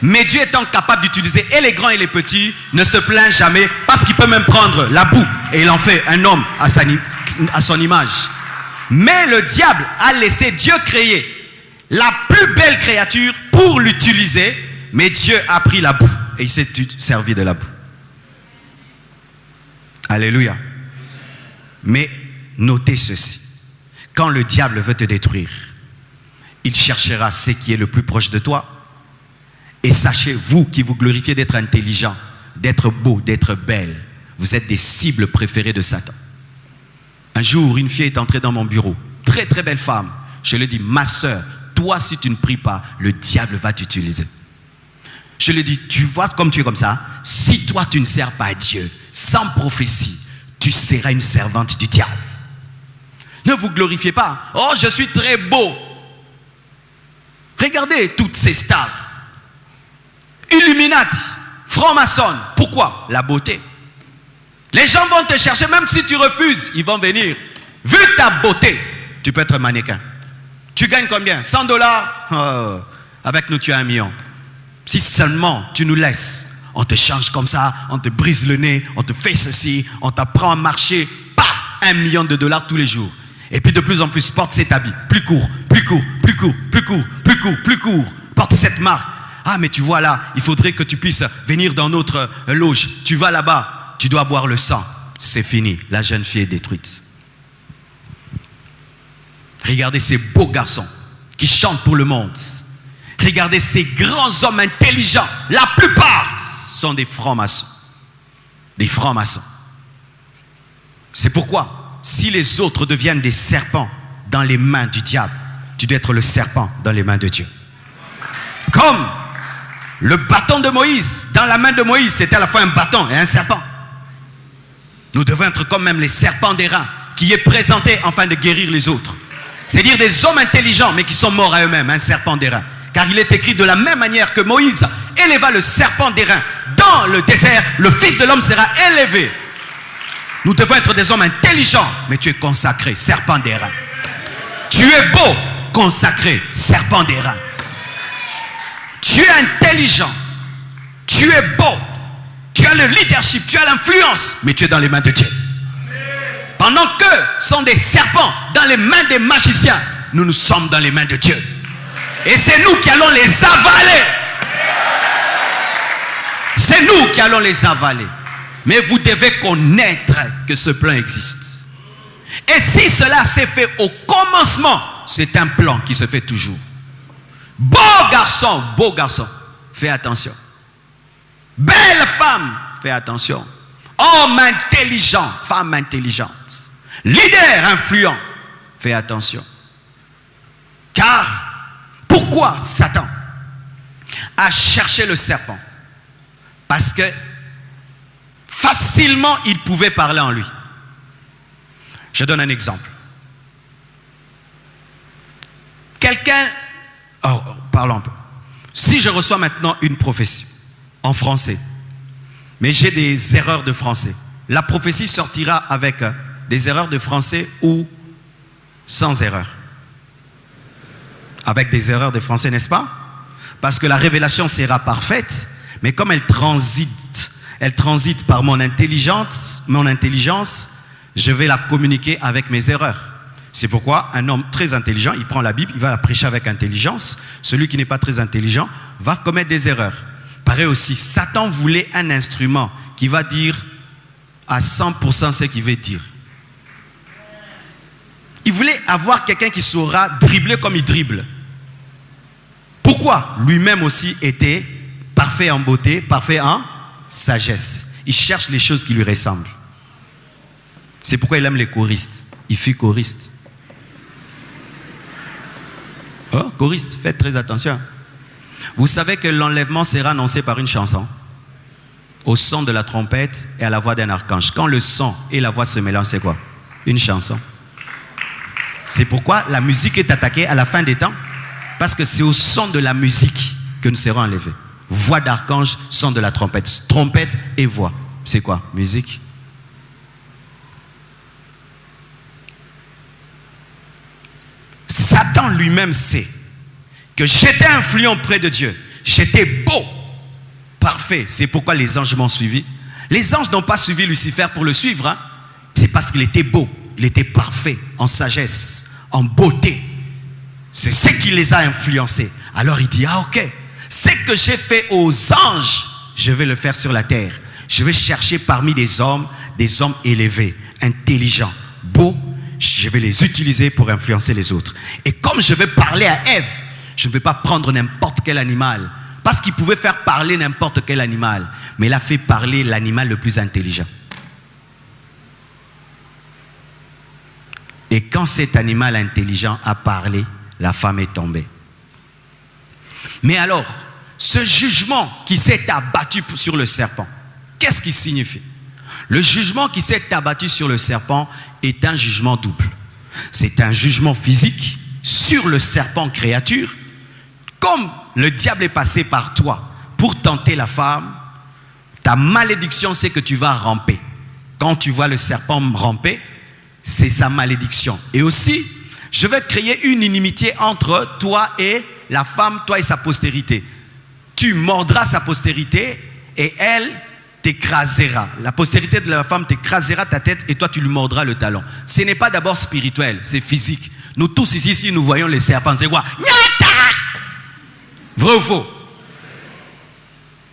Mais Dieu étant capable d'utiliser et les grands et les petits, ne se plaint jamais parce qu'il peut même prendre la boue et il en fait un homme à son image. Mais le diable a laissé Dieu créer la plus belle créature pour l'utiliser, mais Dieu a pris la boue et il s'est servi de la boue. Alléluia. Mais notez ceci. Quand le diable veut te détruire, il cherchera ce qui est le plus proche de toi. Et sachez, vous qui vous glorifiez d'être intelligent, d'être beau, d'être belle, vous êtes des cibles préférées de Satan. Un jour, une fille est entrée dans mon bureau, très très belle femme. Je lui ai dit, ma soeur, toi si tu ne pries pas, le diable va t'utiliser. Je lui ai dit, tu vois comme tu es comme ça, si toi tu ne sers pas à Dieu, sans prophétie, tu seras une servante du diable. Ne vous glorifiez pas. Oh, je suis très beau. Regardez toutes ces stars. Illuminati, franc-maçon. Pourquoi? La beauté. Les gens vont te chercher, même si tu refuses, ils vont venir. Vu ta beauté, tu peux être mannequin. Tu gagnes combien? 100 $? Oh, avec nous, tu as 1 million. Si seulement tu nous laisses, on te change comme ça, on te brise le nez, on te fait ceci, on t'apprend à marcher, pas 1 million de $ tous les jours. Et puis de plus en plus, porte cet habit, plus court, plus court, plus court, plus court, plus court, plus court. Porte cette marque. Ah, mais tu vois là, il faudrait que tu puisses venir dans notre loge. Tu vas là-bas, tu dois boire le sang. C'est fini, la jeune fille est détruite. Regardez ces beaux garçons qui chantent pour le monde. Regardez ces grands hommes intelligents. La plupart sont des francs-maçons. Des francs-maçons. C'est pourquoi, si les autres deviennent des serpents dans les mains du diable, tu dois être le serpent dans les mains de Dieu. Comme le bâton de Moïse, dans la main de Moïse, c'était à la fois un bâton et un serpent. Nous devons être comme même les serpents d'airain, qui est présenté afin de guérir les autres. C'est-à-dire des hommes intelligents, mais qui sont morts à eux-mêmes, un serpent d'airain. Car il est écrit de la même manière que Moïse éleva le serpent d'airain dans le désert, le Fils de l'homme sera élevé. Nous devons être des hommes intelligents, mais tu es consacré, serpent d'airain. Tu es beau, consacré, serpent d'airain. Tu es intelligent, tu es beau, tu as le leadership, tu as l'influence, mais tu es dans les mains de Dieu. Pendant qu'eux sont des serpents dans les mains des magiciens, nous sommes dans les mains de Dieu. Et c'est nous qui allons les avaler. C'est nous qui allons les avaler. Mais vous devez connaître que ce plan existe. Et si cela s'est fait au commencement, c'est un plan qui se fait toujours. Beau garçon, fais attention. Belle femme, fais attention. Homme intelligent, femme intelligente. Leader influent, fais attention. Car, pourquoi Satan a cherché le serpent parce que facilement il pouvait parler en lui. Je donne un exemple. Quelqu'un, parlons un peu. Si je reçois maintenant une prophétie en français, mais j'ai des erreurs de français, la prophétie sortira avec des erreurs de français ou sans erreurs? Avec des erreurs de français, n'est-ce pas? Parce que la révélation sera parfaite, mais comme elle transite par mon intelligence, je vais la communiquer avec mes erreurs. C'est pourquoi un homme très intelligent, il prend la Bible, il va la prêcher avec intelligence. Celui qui n'est pas très intelligent va commettre des erreurs. Pareil aussi, Satan voulait un instrument qui va dire à 100% ce qu'il veut dire. Il voulait avoir quelqu'un qui saura dribbler comme il dribble. Pourquoi? Lui-même aussi était parfait en beauté, parfait en sagesse. Il cherche les choses qui lui ressemblent. C'est pourquoi il aime les choristes. Il fut choriste. Oh, choriste, faites très attention. Vous savez que l'enlèvement sera annoncé par une chanson. Au son de la trompette et à la voix d'un archange. Quand le son et la voix se mélangent, c'est quoi? Une chanson. C'est pourquoi la musique est attaquée à la fin des temps. Parce que c'est au son de la musique que nous serons enlevés. Voix d'archange, son de la trompette. Trompette et voix. C'est quoi? Musique. Satan lui-même sait que j'étais influent auprès de Dieu. J'étais beau, parfait. C'est pourquoi les anges m'ont suivi. Les anges n'ont pas suivi Lucifer pour le suivre. Hein. C'est parce qu'il était beau. Il était parfait, en sagesse, en beauté. C'est ce qui les a influencés. Alors il dit, ok, ce que j'ai fait aux anges, je vais le faire sur la terre. Je vais chercher parmi des hommes élevés, intelligents, beaux. Je vais les utiliser pour influencer les autres. Et comme je vais parler à Ève, je ne vais pas prendre n'importe quel animal. Parce qu'il pouvait faire parler n'importe quel animal. Mais il a fait parler l'animal le plus intelligent. Et quand cet animal intelligent a parlé, la femme est tombée. Mais alors, ce jugement qui s'est abattu sur le serpent, qu'est-ce qu'il signifie? Le jugement qui s'est abattu sur le serpent est un jugement double. C'est un jugement physique sur le serpent créature. Comme le diable est passé par toi pour tenter la femme, ta malédiction, c'est que tu vas ramper. Quand tu vois le serpent ramper, c'est sa malédiction. Et aussi, je vais créer une inimitié entre toi et la femme, toi et sa postérité. Tu mordras sa postérité et elle t'écrasera. La postérité de la femme t'écrasera ta tête et toi tu lui mordras le talon. Ce n'est pas d'abord spirituel, c'est physique. Nous tous ici, si nous voyons les serpents, c'est quoi? Vrai ou faux?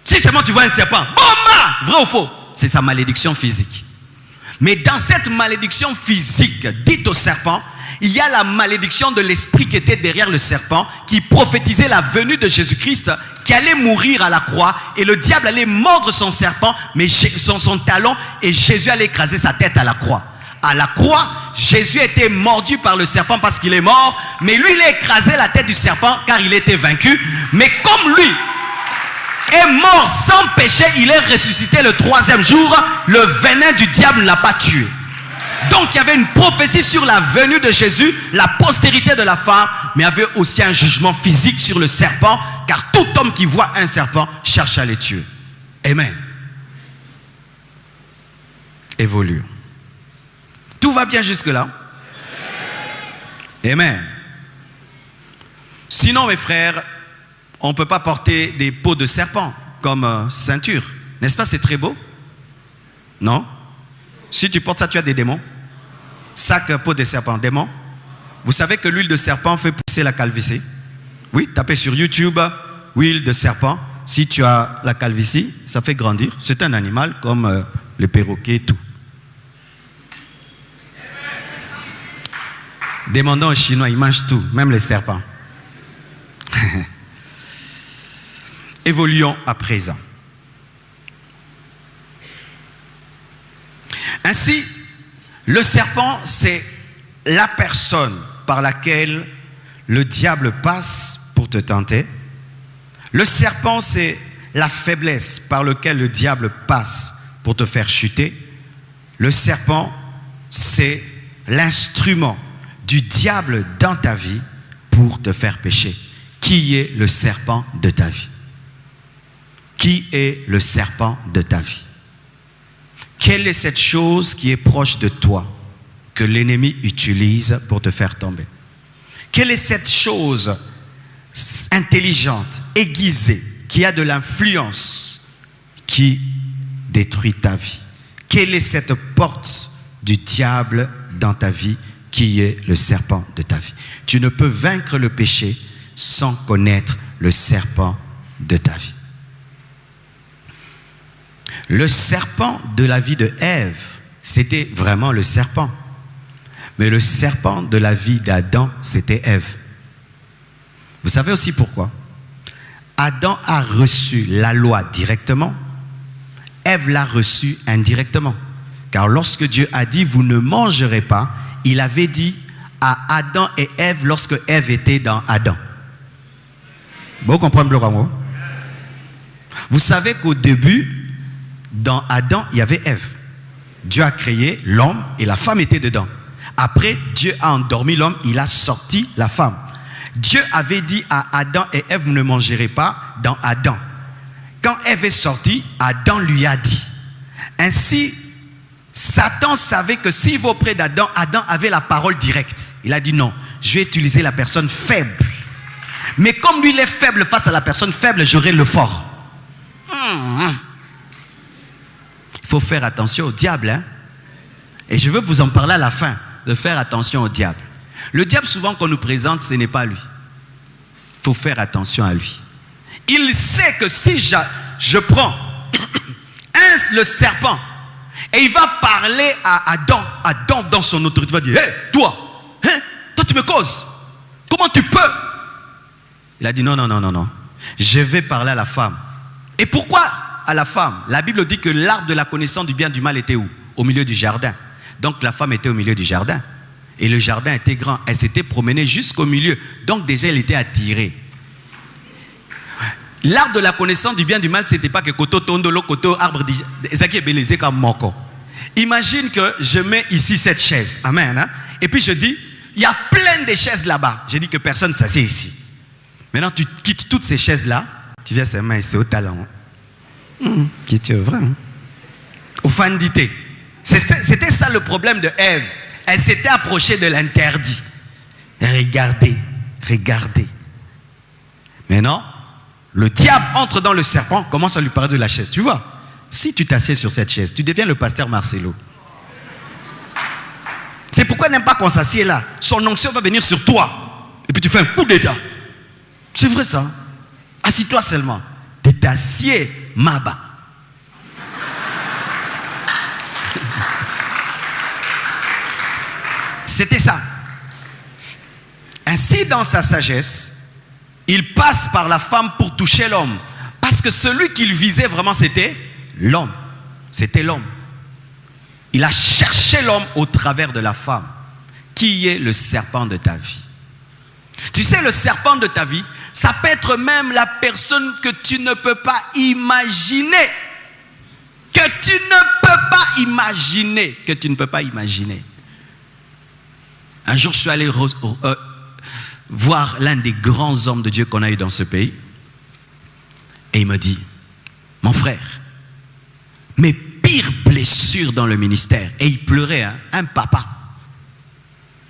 Si seulement tu vois un serpent, bomba! Vrai ou faux? C'est sa malédiction physique. Mais dans cette malédiction physique, dite au serpent, il y a la malédiction de l'esprit qui était derrière le serpent, qui prophétisait la venue de Jésus-Christ, qui allait mourir à la croix, et le diable allait mordre son serpent, mais son talon, et Jésus allait écraser sa tête à la croix. À la croix, Jésus était mordu par le serpent parce qu'il est mort, mais lui, il a écrasé la tête du serpent car il était vaincu. Mais comme lui est mort sans péché, il est ressuscité le 3e jour, le venin du diable ne l'a pas tué. Donc il y avait une prophétie sur la venue de Jésus, la postérité de la femme, mais il y avait aussi un jugement physique sur le serpent, car tout homme qui voit un serpent cherche à les tuer. Amen. Évolue. Tout va bien jusque-là? Amen. Sinon, mes frères, on ne peut pas porter des peaux de serpent comme ceinture. N'est-ce pas, c'est très beau? Non? Si tu portes ça, tu as des démons. Sac peau de serpent, démons. Vous savez que l'huile de serpent fait pousser la calvitie? Oui, tapez sur YouTube, huile de serpent. Si tu as la calvitie, ça fait grandir. C'est un animal comme les perroquets et tout. Demandons aux Chinois, ils mangent tout, même les serpents. Évoluons à présent. Ainsi, le serpent, c'est la personne par laquelle le diable passe pour te tenter. Le serpent, c'est la faiblesse par laquelle le diable passe pour te faire chuter. Le serpent, c'est l'instrument du diable dans ta vie pour te faire pécher. Qui est le serpent de ta vie? Qui est le serpent de ta vie? Quelle est cette chose qui est proche de toi que l'ennemi utilise pour te faire tomber? Quelle est cette chose intelligente, aiguisée, qui a de l'influence, qui détruit ta vie? Quelle est cette porte du diable dans ta vie qui est le serpent de ta vie? Tu ne peux vaincre le péché sans connaître le serpent de ta vie. Le serpent de la vie de Ève, c'était vraiment le serpent. Mais le serpent de la vie d'Adam, c'était Ève. Vous savez aussi pourquoi? Adam a reçu la loi directement. Ève l'a reçue indirectement. Car lorsque Dieu a dit « vous ne mangerez pas », il avait dit à Adam et Ève lorsque Ève était dans Adam. Vous comprenez le mot? Vous savez qu'au début, dans Adam, il y avait Ève. Dieu a créé l'homme et la femme était dedans. Après, Dieu a endormi l'homme, il a sorti la femme. Dieu avait dit à Adam et Ève, vous ne mangerez pas dans Adam. Quand Ève est sortie, Adam lui a dit. Ainsi, Satan savait que s'il va auprès d'Adam, Adam avait la parole directe. Il a dit non, je vais utiliser la personne faible. Mais comme lui il est faible face à la personne faible, j'aurai le fort. Il faut faire attention au diable. Hein? Et je veux vous en parler à la fin, de faire attention au diable. Le diable souvent qu'on nous présente, ce n'est pas lui. Il faut faire attention à lui. Il sait que si je prends le serpent et il va parler à Adam dans son autorité, il va dire, hé, toi tu me causes. Comment tu peux? Il a dit non. Je vais parler à la femme. Et pourquoi à la femme? La Bible dit que l'arbre de la connaissance du bien et du mal était où? Au milieu du jardin. Donc la femme était au milieu du jardin. Et le jardin était grand. Elle s'était promenée jusqu'au milieu. Donc déjà elle était attirée. L'arbre de la connaissance du bien et du mal, c'était pas que koto tondolo, koto arbre d'Ezaki belezé comme moko. Imagine que je mets ici cette chaise. Amen. Hein? Et puis je dis, il y a plein de chaises là-bas. J'ai dit que personne ne s'assied ici. Maintenant, tu quittes toutes ces chaises-là, tu viens seulement ici au talent. Qui tu es vrai? Au fandité. C'était ça le problème de Ève. Elle s'était approchée de l'interdit. Regardez. Maintenant, le diable entre dans le serpent, commence à lui parler de la chaise. Tu vois, si tu t'assieds sur cette chaise, tu deviens le pasteur Marcelo. C'est pourquoi il n'aime pas qu'on s'assied là. Son onction va venir sur toi. Et puis tu fais un coup d'état. C'est vrai ça. Assis-toi seulement. Tu t'assieds, Maba. C'était ça. Ainsi, dans sa sagesse, il passe par la femme pour toucher l'homme. Parce que celui qu'il visait vraiment, c'était l'homme. C'était l'homme. Il a cherché l'homme au travers de la femme. Qui est le serpent de ta vie? Tu sais, le serpent de ta vie, ça peut être même la personne que tu ne peux pas imaginer. Que tu ne peux pas imaginer. Que tu ne peux pas imaginer. Un jour, je suis allé voir l'un des grands hommes de Dieu qu'on a eu dans ce pays. Et il me dit, mon frère, mes pires blessures dans le ministère, et il pleurait, hein, un papa,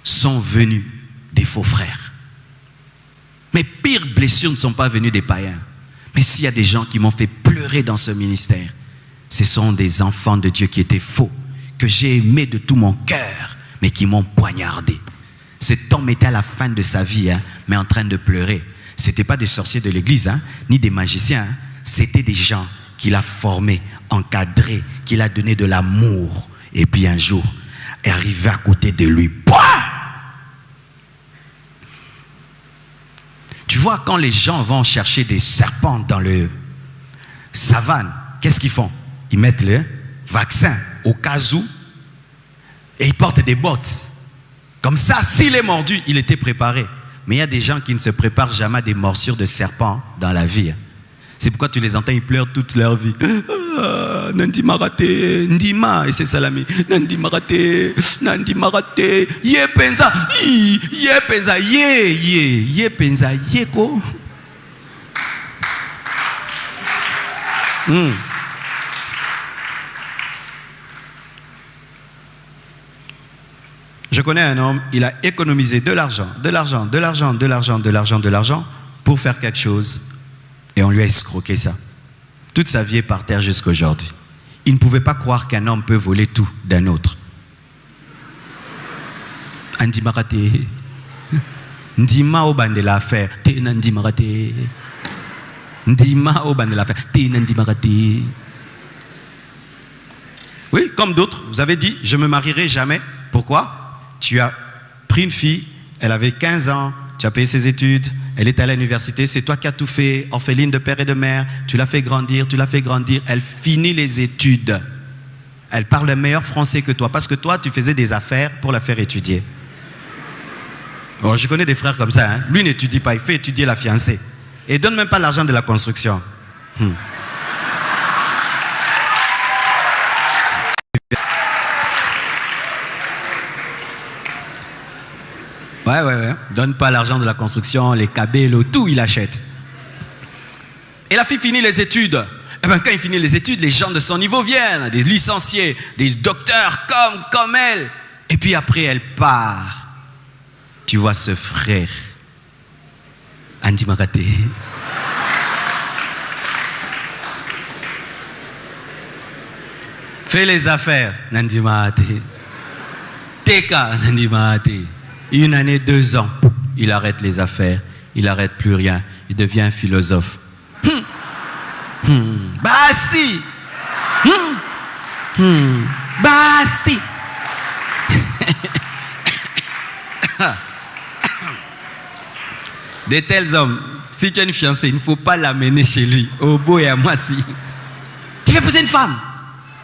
sont venues des faux frères. Mes pires blessures ne sont pas venues des païens. Mais s'il y a des gens qui m'ont fait pleurer dans ce ministère, ce sont des enfants de Dieu qui étaient faux, que j'ai aimés de tout mon cœur, mais qui m'ont poignardé. Cet homme était à la fin de sa vie, hein, mais en train de pleurer. Ce n'était pas des sorciers de l'église, hein, ni des magiciens. Hein. C'était des gens qu'il a formés, encadrés, qu'il a donné de l'amour. Et puis un jour, est arrivé à côté de lui. Pouah! Tu vois, quand les gens vont chercher des serpents dans le savane, qu'est-ce qu'ils font? Ils mettent le vaccin au cas où et ils portent des bottes. Comme ça, s'il est mordu, il était préparé. Mais il y a des gens qui ne se préparent jamais à des morsures de serpents dans la vie. C'est pourquoi tu les entends, ils pleurent toute leur vie. Nandi Marate, Ndima, et c'est Salami. Nandi Marate, Nandi Marate, Ye Penza, Ye Penza, Ye Penza, Ye ko. Je connais un homme, il a économisé de l'argent pour faire quelque chose et on lui a escroqué ça. Toute sa vie est par terre jusqu'à aujourd'hui. Il ne pouvait pas croire qu'un homme peut voler tout d'un autre. Andi Marate, Ndima au ban de l'affaire, te Nandi Marate, Ndima au ban de l'affaire, te Nandi Marate. Oui, comme d'autres, vous avez dit, je ne me marierai jamais. Pourquoi? Tu as pris une fille, elle avait 15 ans, tu as payé ses études, elle est à l'université, c'est toi qui as tout fait, orpheline de père et de mère, tu l'as fait grandir, elle finit les études. Elle parle le meilleur français que toi, parce que toi, tu faisais des affaires pour la faire étudier. Bon, je connais des frères comme ça, hein. Lui n'étudie pas, il fait étudier la fiancée. Et il ne donne même pas l'argent de la construction. Ouais. Donne pas l'argent de la construction, les cabellos, tout il achète. Et la fille finit les études. Et bien quand il finit les études, les gens de son niveau viennent, des licenciés, des docteurs comme elle. Et puis après elle part. Tu vois ce frère, Andi Marate. Fais les affaires, Nandi Marate. Teka, Nandi Marate. 1 année, 2 ans, il arrête les affaires, il n'arrête plus rien, il devient un philosophe. Bah si. Bah si. De tels hommes, si tu as une fiancée, il ne faut pas l'amener chez lui, au beau et à moi si. Tu veux épouser une femme?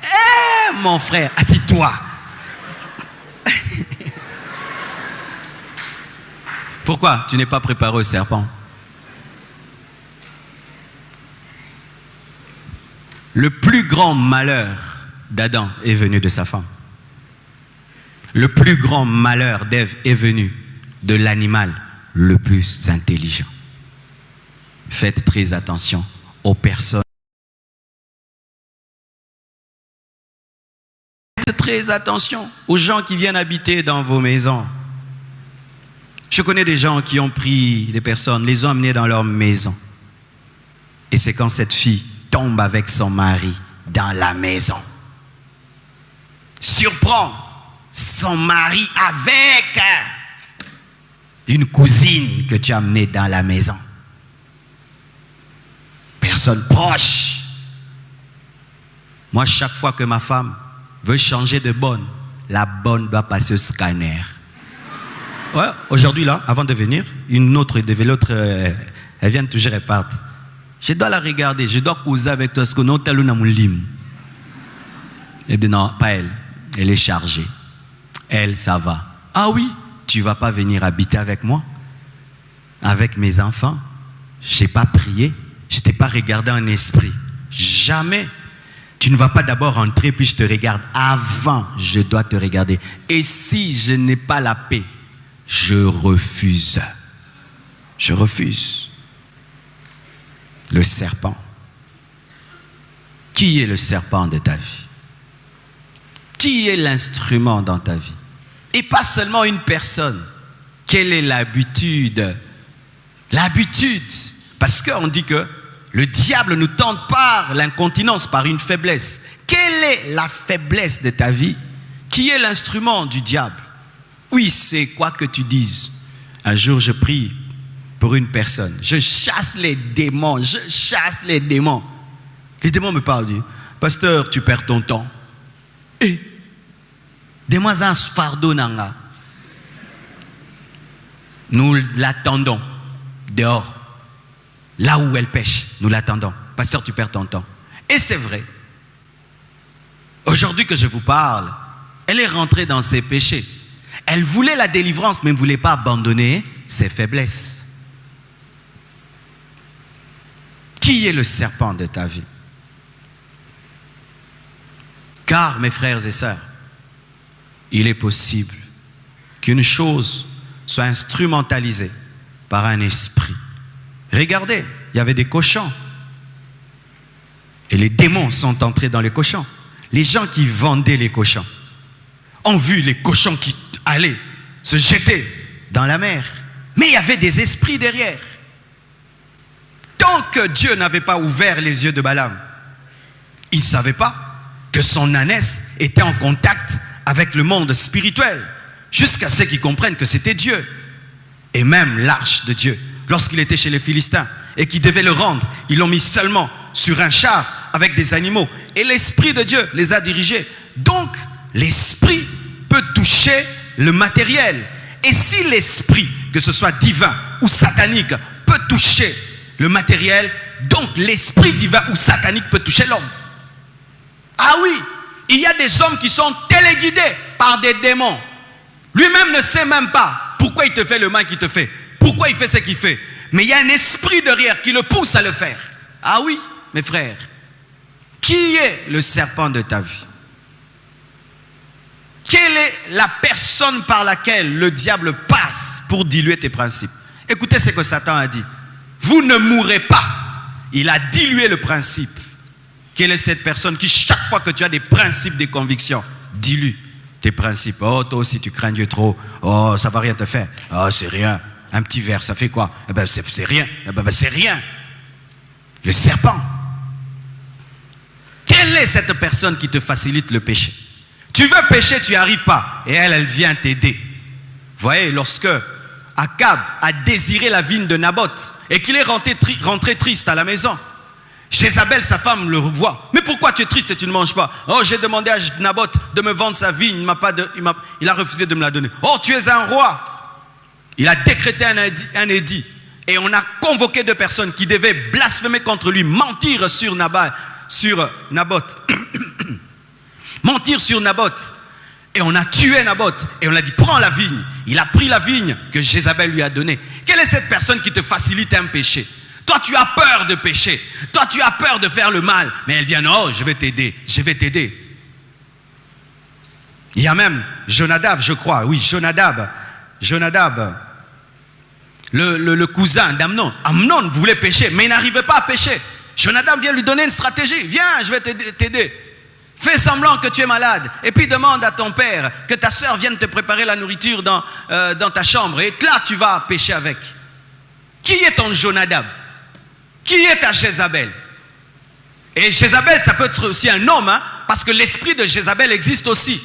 Eh mon frère, assis-toi. Pourquoi tu n'es pas préparé au serpent? Le plus grand malheur d'Adam est venu de sa femme. Le plus grand malheur d'Ève est venu de l'animal le plus intelligent. Faites très attention aux personnes. Faites très attention aux gens qui viennent habiter dans vos maisons. Je connais des gens qui ont pris des personnes, les ont amenées dans leur maison. Et c'est quand cette fille tombe avec son mari dans la maison. Surprend son mari avec une cousine que tu as amenée dans la maison. Personne proche. Moi, chaque fois que ma femme veut changer de bonne, la bonne doit passer au scanner. Ouais, aujourd'hui, là, avant de venir, elle vient toujours repartir. Je dois la regarder, je dois causer avec toi ce que nous avons lim. Eh bien non, pas elle. Elle est chargée. Elle, ça va. Ah oui, tu ne vas pas venir habiter avec moi? Avec mes enfants? Je n'ai pas prié, je ne t'ai pas regardé en esprit. Jamais. Tu ne vas pas d'abord entrer puis je te regarde. Avant, je dois te regarder. Et si je n'ai pas la paix, je refuse. Je refuse. Le serpent. Qui est le serpent de ta vie? Qui est l'instrument dans ta vie? Et pas seulement une personne. Quelle est l'habitude? L'habitude. Parce qu'on dit que le diable nous tente par l'incontinence, par une faiblesse. Quelle est la faiblesse de ta vie? Qui est l'instrument du diable? Oui, c'est quoi que tu dises. Un jour, je prie pour une personne. Je chasse les démons. Je chasse les démons. Les démons me parlent. Disent, pasteur, tu perds ton temps. Et dis-moi un fardeau nanga. Nous l'attendons dehors. Là où elle pêche, nous l'attendons. Pasteur, tu perds ton temps. Et c'est vrai. Aujourd'hui que je vous parle, elle est rentrée dans ses péchés. Elle voulait la délivrance, mais ne voulait pas abandonner ses faiblesses. Qui est le serpent de ta vie? Car, mes frères et sœurs, il est possible qu'une chose soit instrumentalisée par un esprit. Regardez, il y avait des cochons. Et les démons sont entrés dans les cochons. Les gens qui vendaient les cochons ont vu les cochons qui allaient se jeter dans la mer. Mais il y avait des esprits derrière. Tant que Dieu n'avait pas ouvert les yeux de Balaam, il ne savait pas que son ânesse était en contact avec le monde spirituel, jusqu'à ce qu'il comprenne que c'était Dieu. Et même l'arche de Dieu, lorsqu'il était chez les Philistins et qu'ils devaient le rendre, ils l'ont mis seulement sur un char avec des animaux. Et l'Esprit de Dieu les a dirigés. Donc, l'Esprit peut toucher le matériel. Et si l'Esprit, que ce soit divin ou satanique, peut toucher le matériel, donc l'Esprit divin ou satanique peut toucher l'homme. Ah oui, il y a des hommes qui sont téléguidés par des démons. Lui-même ne sait même pas pourquoi il te fait le mal qu'il te fait, pourquoi il fait ce qu'il fait. Mais il y a un esprit derrière qui le pousse à le faire. Ah oui, mes frères, qui est le serpent de ta vie? Quelle est la personne par laquelle le diable passe pour diluer tes principes? Écoutez ce que Satan a dit. Vous ne mourrez pas. Il a dilué le principe. Quelle est cette personne qui, chaque fois que tu as des principes, des convictions, dilue tes principes? Oh, toi aussi tu crains Dieu trop. Oh, ça va rien te faire. Oh, c'est rien. Un petit verre, ça fait quoi? Eh ben, c'est rien. Eh ben, c'est rien. Le serpent. Quelle est cette personne qui te facilite le péché? Tu veux pécher, tu n'y arrives pas. Et elle vient t'aider. Vous voyez, lorsque Akab a désiré la vigne de Naboth et qu'il est rentré triste à la maison, Jézabel, sa femme, le revoit. Mais pourquoi tu es triste et tu ne manges pas? Oh, j'ai demandé à Naboth de me vendre sa vigne. Il a refusé de me la donner. Oh, tu es un roi. Il a décrété un édit. Et on a convoqué deux personnes qui devaient blasphémer contre lui, mentir sur Naboth. Mentir sur Naboth. Et on a tué Naboth. Et on a dit, prends la vigne. Il a pris la vigne que Jézabel lui a donnée. Quelle est cette personne qui te facilite un péché? Toi, tu as peur de pécher. Toi, tu as peur de faire le mal. Mais elle vient, non, je vais t'aider. Je vais t'aider. Il y a même Jonadab, je crois. Oui, Jonadab. Le cousin d'Amnon. Amnon voulait pécher, mais il n'arrivait pas à pécher. Jonadab vient lui donner une stratégie. Viens, je vais t'aider. Fais semblant que tu es malade. Et puis demande à ton père que ta soeur vienne te préparer la nourriture dans ta chambre. Et là, tu vas pécher avec. Qui est ton Jonadab? Qui est ta Jézabel? Et Jézabel, ça peut être aussi un homme, hein, parce que l'esprit de Jézabel existe aussi.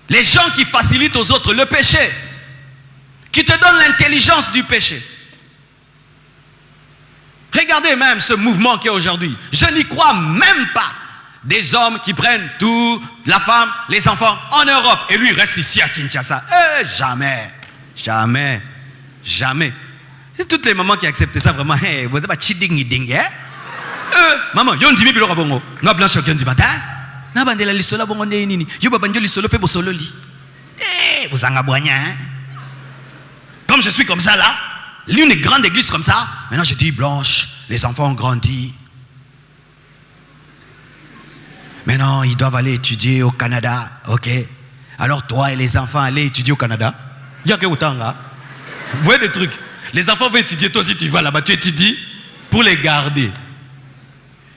Les gens qui facilitent aux autres le péché, qui te donnent l'intelligence du péché. Regardez même ce mouvement qu'il y a aujourd'hui. Je n'y crois même pas. Des hommes qui prennent tout, la femme, les enfants en Europe. Et lui, il reste ici à Kinshasa. Jamais. Et toutes les mamans qui acceptent ça, vraiment, hey, vous n'avez pas chiding, hein? Maman, yon dit, bilo kabongo. Nga blanche yon dit, bata. Na bandela lisola bongo ne nini. Yo babanjo lisolo pe bosolo li. Vous en aboignez, hein? Comme je suis comme ça là, l'une des grandes églises comme ça, maintenant je dis blanche, les enfants ont grandi. Maintenant, ils doivent aller étudier au Canada, ok? Alors toi et les enfants, allez étudier au Canada. Il y a que autant là. Vous voyez des trucs? Les enfants veulent étudier, toi aussi tu vas là-bas, tu étudies pour les garder.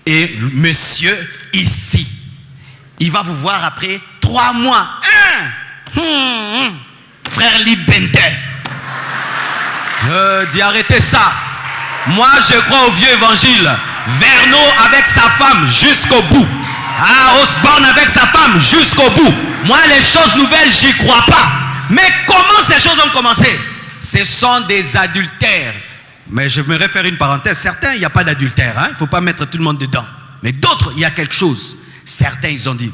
Et monsieur, ici, il va vous voir après 3 mois. Frère Libente. Dis arrêtez ça. Moi je crois au vieux évangile. Verneau avec sa femme jusqu'au bout. Osborne avec sa femme jusqu'au bout. Moi les choses nouvelles j'y crois pas. Mais comment ces choses ont commencé? Ce sont des adultères. Mais je me réfère une parenthèse. Certains il n'y a pas d'adultère, hein? Il ne faut pas mettre tout le monde dedans. Mais d'autres il y a quelque chose. Certains ils ont dit,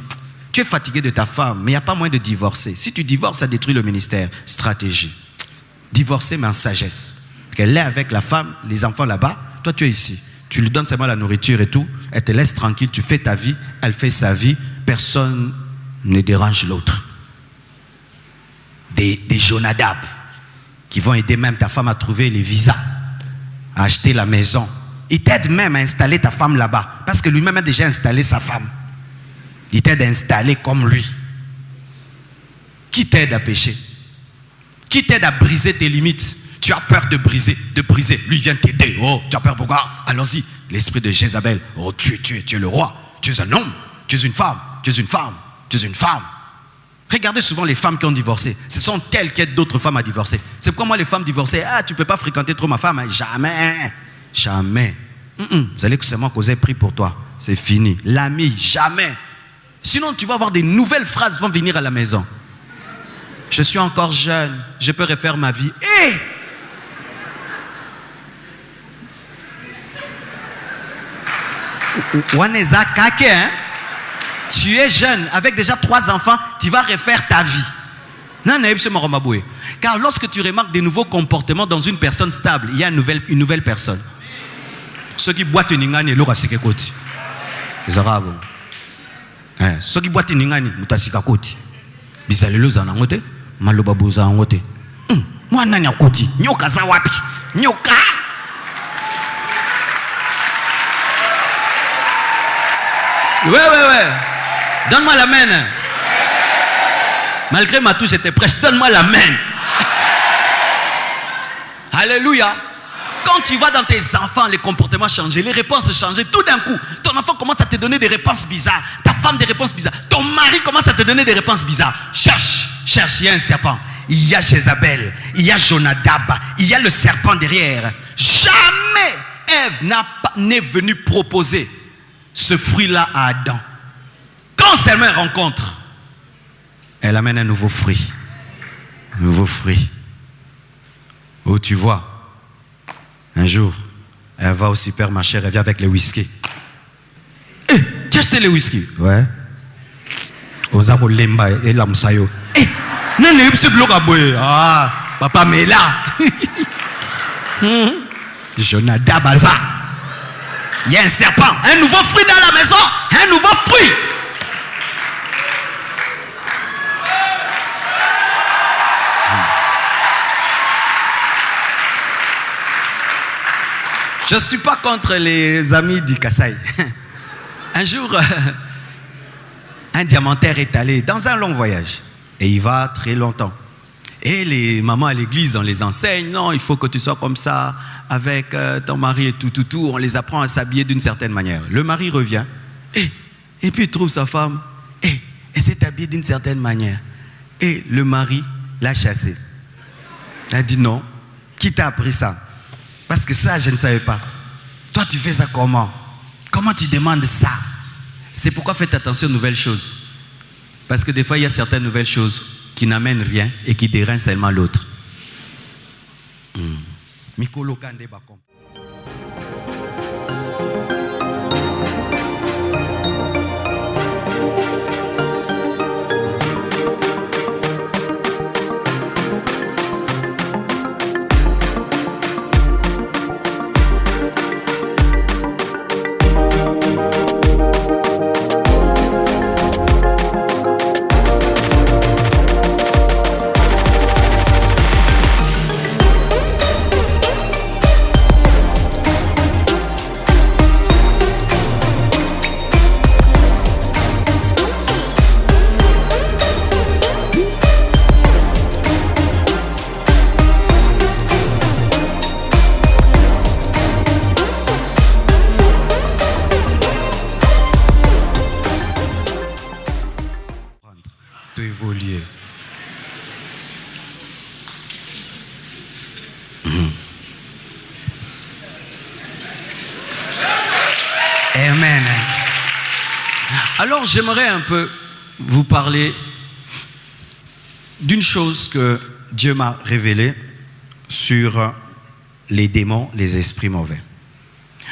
tu es fatigué de ta femme, mais il n'y a pas moyen de divorcer. Si tu divorces, ça détruit le ministère. Stratégie. Divorcer, mais en sagesse. Qu'elle est avec la femme, les enfants là-bas, toi tu es ici. Tu lui donnes seulement la nourriture et tout, elle te laisse tranquille, tu fais ta vie, elle fait sa vie, personne ne dérange l'autre. Des Jonadab qui vont aider même ta femme à trouver les visas, à acheter la maison. Il t'aide même à installer ta femme là-bas. Parce que lui-même a déjà installé sa femme. Il t'aide à installer comme lui. Qui t'aide à pécher? Qui t'aide à briser tes limites? Tu as peur de briser. Lui vient t'aider. Oh, tu as peur pourquoi? Allons-y. L'esprit de Jézabel. Oh, tu es le roi. Tu es un homme. Tu es une femme. Tu es une femme. Tu es une femme. Regardez souvent les femmes qui ont divorcé. Ce sont elles qui aident d'autres femmes à divorcer. C'est pourquoi moi, les femmes divorcées, tu ne peux pas fréquenter trop ma femme. Hein. Jamais. Jamais. Vous allez seulement causer prix pour toi. C'est fini. L'ami, jamais. Sinon, tu vas avoir des nouvelles phrases qui vont venir à la maison. Je suis encore jeune. Je peux refaire ma vie. Waneza Kake, hein? Tu es jeune, avec déjà 3 enfants, tu vas refaire ta vie. Car lorsque tu remarques des nouveaux comportements dans une personne stable, il y a une nouvelle personne. Ceux qui boivent ningani l'ora sikekoti. Les arabes. Ceux qui boivent ningani mutasika koti. Bizalelo zanangote, maloba boza ngote. Moi nani akoti, nyoka za wapi? Nyoka. Ouais. Donne-moi la main. Malgré ma touche, j'étais prêche. Donne-moi la main. Alléluia. Quand tu vas dans tes enfants, les comportements changent, les réponses changent. Tout d'un coup, ton enfant commence à te donner des réponses bizarres. Ta femme des réponses bizarres. Ton mari commence à te donner des réponses bizarres. Cherche. Il y a un serpent. Il y a Jézabel. Il y a Jonadab. Il y a le serpent derrière. Jamais Ève n'est venue proposer ce fruit-là à Adam. Quand seulement elle rencontre, elle amène un nouveau fruit. Un nouveau fruit. Où tu vois, un jour, elle va au supermarché, elle vient avec les whisky. Tu as acheté les whisky? Ouais. Ozabo Lemba et la Moussayo. Papa Mela. Jonadab Baza. Il y a un serpent, un nouveau fruit dans la maison, un nouveau fruit. Je ne suis pas contre les amis du Kassai. Un jour, un diamantaire est allé dans un long voyage. Et il va très longtemps. Et les mamans à l'église, on les enseigne. Non, il faut que tu sois comme ça, avec ton mari et tout. On les apprend à s'habiller d'une certaine manière. Le mari revient. Et puis il trouve sa femme. Elle s'est habillée d'une certaine manière. Et le mari l'a chassée. Elle a dit non. Qui t'a appris ça? Parce que ça, je ne savais pas. Toi, tu fais ça comment? Comment tu demandes ça? C'est pourquoi faites attention aux nouvelles choses. Parce que des fois, il y a certaines nouvelles choses qui n'amènent rien et qui dérangent seulement l'autre. Mikolo Kande Bakom. Évoluer. Amen. Alors j'aimerais un peu vous parler d'une chose que Dieu m'a révélée sur les démons, les esprits mauvais.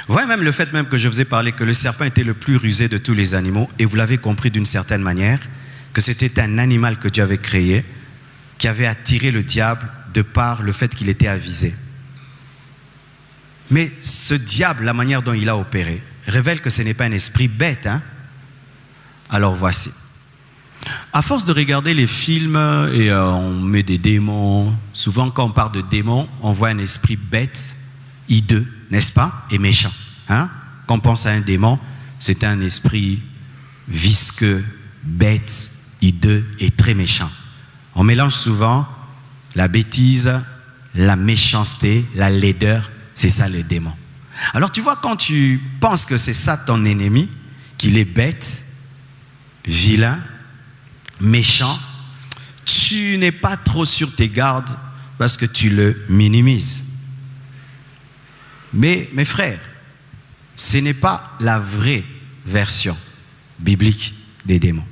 Vous voyez même le fait même que je vous ai parlé que le serpent était le plus rusé de tous les animaux, et vous l'avez compris d'une certaine manière, que c'était un animal que Dieu avait créé, qui avait attiré le diable de par le fait qu'il était avisé. Mais ce diable, la manière dont il a opéré, révèle que ce n'est pas un esprit bête. Hein? Alors voici. À force de regarder les films et on met des démons, souvent quand on parle de démons, on voit un esprit bête, hideux, n'est-ce pas, et méchant. Hein? Quand on pense à un démon, c'est un esprit visqueux, bête, hideux et très méchant. On mélange souvent la bêtise, la méchanceté, la laideur, c'est ça le démon. Alors tu vois, quand tu penses que c'est ça ton ennemi, qu'il est bête, vilain, méchant, tu n'es pas trop sur tes gardes parce que tu le minimises. Mais mes frères, ce n'est pas la vraie version biblique des démons.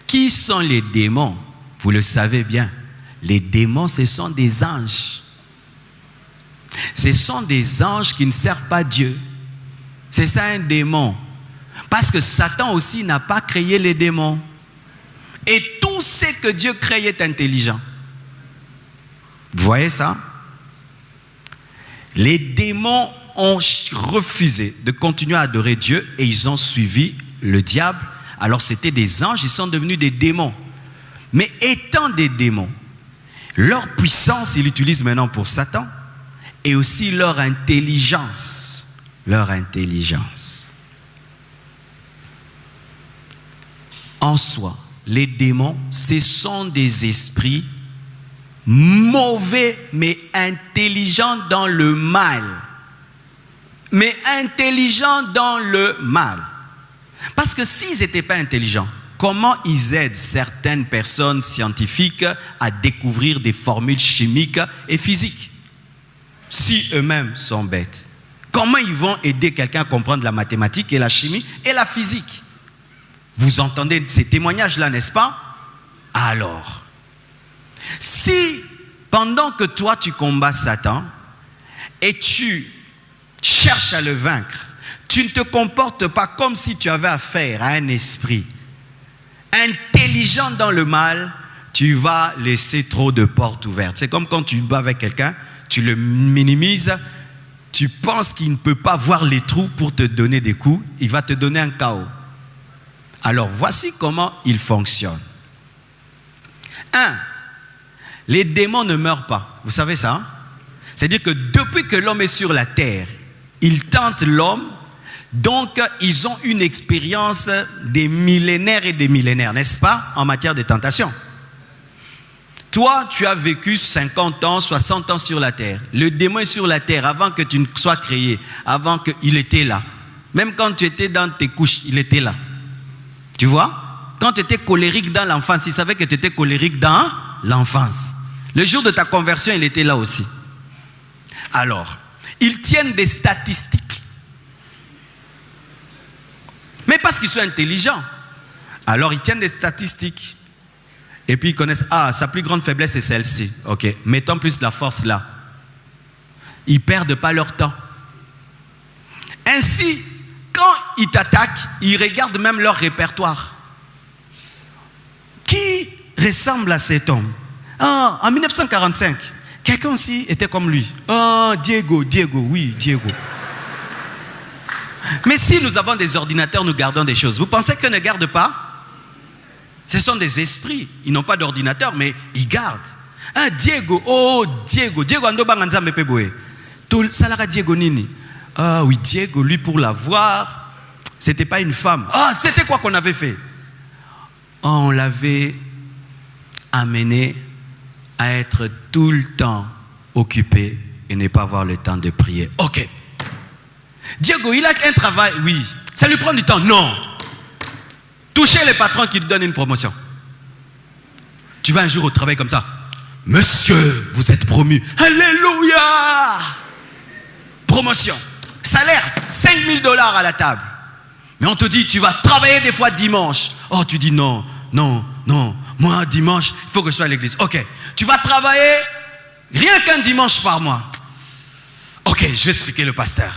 Qui sont les démons? Vous le savez bien. Les démons, ce sont des anges. Ce sont des anges qui ne servent pas Dieu. C'est ça un démon. Parce que Satan aussi n'a pas créé les démons. Et tout ce que Dieu crée est intelligent. Vous voyez ça? Les démons ont refusé de continuer à adorer Dieu et ils ont suivi le diable. Alors c'était des anges, ils sont devenus des démons. Mais étant des démons, leur puissance, ils l'utilisent maintenant pour Satan. Et aussi leur intelligence. Leur intelligence. En soi, les démons, ce sont des esprits mauvais, mais intelligents dans le mal. Mais intelligents dans le mal. Parce que s'ils n'étaient pas intelligents, comment ils aident certaines personnes scientifiques à découvrir des formules chimiques et physiques? Si eux-mêmes sont bêtes, comment ils vont aider quelqu'un à comprendre la mathématique et la chimie et la physique? Vous entendez ces témoignages-là, n'est-ce pas? Alors, si pendant que toi tu combats Satan et tu cherches à le vaincre, tu ne te comportes pas comme si tu avais affaire à un esprit intelligent dans le mal, tu vas laisser trop de portes ouvertes. C'est comme quand tu bats avec quelqu'un, tu le minimises, tu penses qu'il ne peut pas voir les trous pour te donner des coups, il va te donner un chaos. Alors voici comment il fonctionne. 1. Les démons ne meurent pas. Vous savez ça? C'est-à-dire que depuis que l'homme est sur la terre, ils tentent l'homme. Donc, ils ont une expérience des millénaires et des millénaires, n'est-ce pas, en matière de tentation. Toi, tu as vécu 50 ans, 60 ans sur la terre. Le démon est sur la terre avant que tu ne sois créé, avant qu'il était là. Même quand tu étais dans tes couches, il était là. Tu vois? Quand tu étais colérique dans l'enfance, il savait que tu étais colérique dans l'enfance. Le jour de ta conversion, il était là aussi. Alors, ils tiennent des statistiques. Mais parce qu'ils sont intelligents. Alors ils tiennent des statistiques. Et puis ils connaissent, sa plus grande faiblesse est celle-ci. Ok, mettons plus la force là. Ils ne perdent pas leur temps. Ainsi, quand ils t'attaquent, ils regardent même leur répertoire. Qui ressemble à cet homme? En 1945, quelqu'un aussi était comme lui. Diego, oui, Diego. Mais si nous avons des ordinateurs, nous gardons des choses. Vous pensez qu'ils ne gardent pas? Ce sont des esprits. Ils n'ont pas d'ordinateur, mais ils gardent. Diego, Diego ando banganzambe peboe. Tout salara Diego nini? Oui, Diego, lui pour l'avoir, c'était pas une femme. C'était quoi qu'on avait fait? On l'avait amené à être tout le temps occupé et ne pas avoir le temps de prier. Ok. Diego, il a un travail, oui. Ça lui prend du temps, non. Toucher les patrons qui te donnent une promotion. Tu vas un jour au travail comme ça. Monsieur, vous êtes promu. Alléluia. Promotion. Salaire, 5 000 $ à la table. Mais on te dit, tu vas travailler des fois dimanche. Tu dis non. Moi, dimanche, il faut que je sois à l'église. Ok. Tu vas travailler rien qu'un dimanche par mois. Ok, je vais expliquer le pasteur.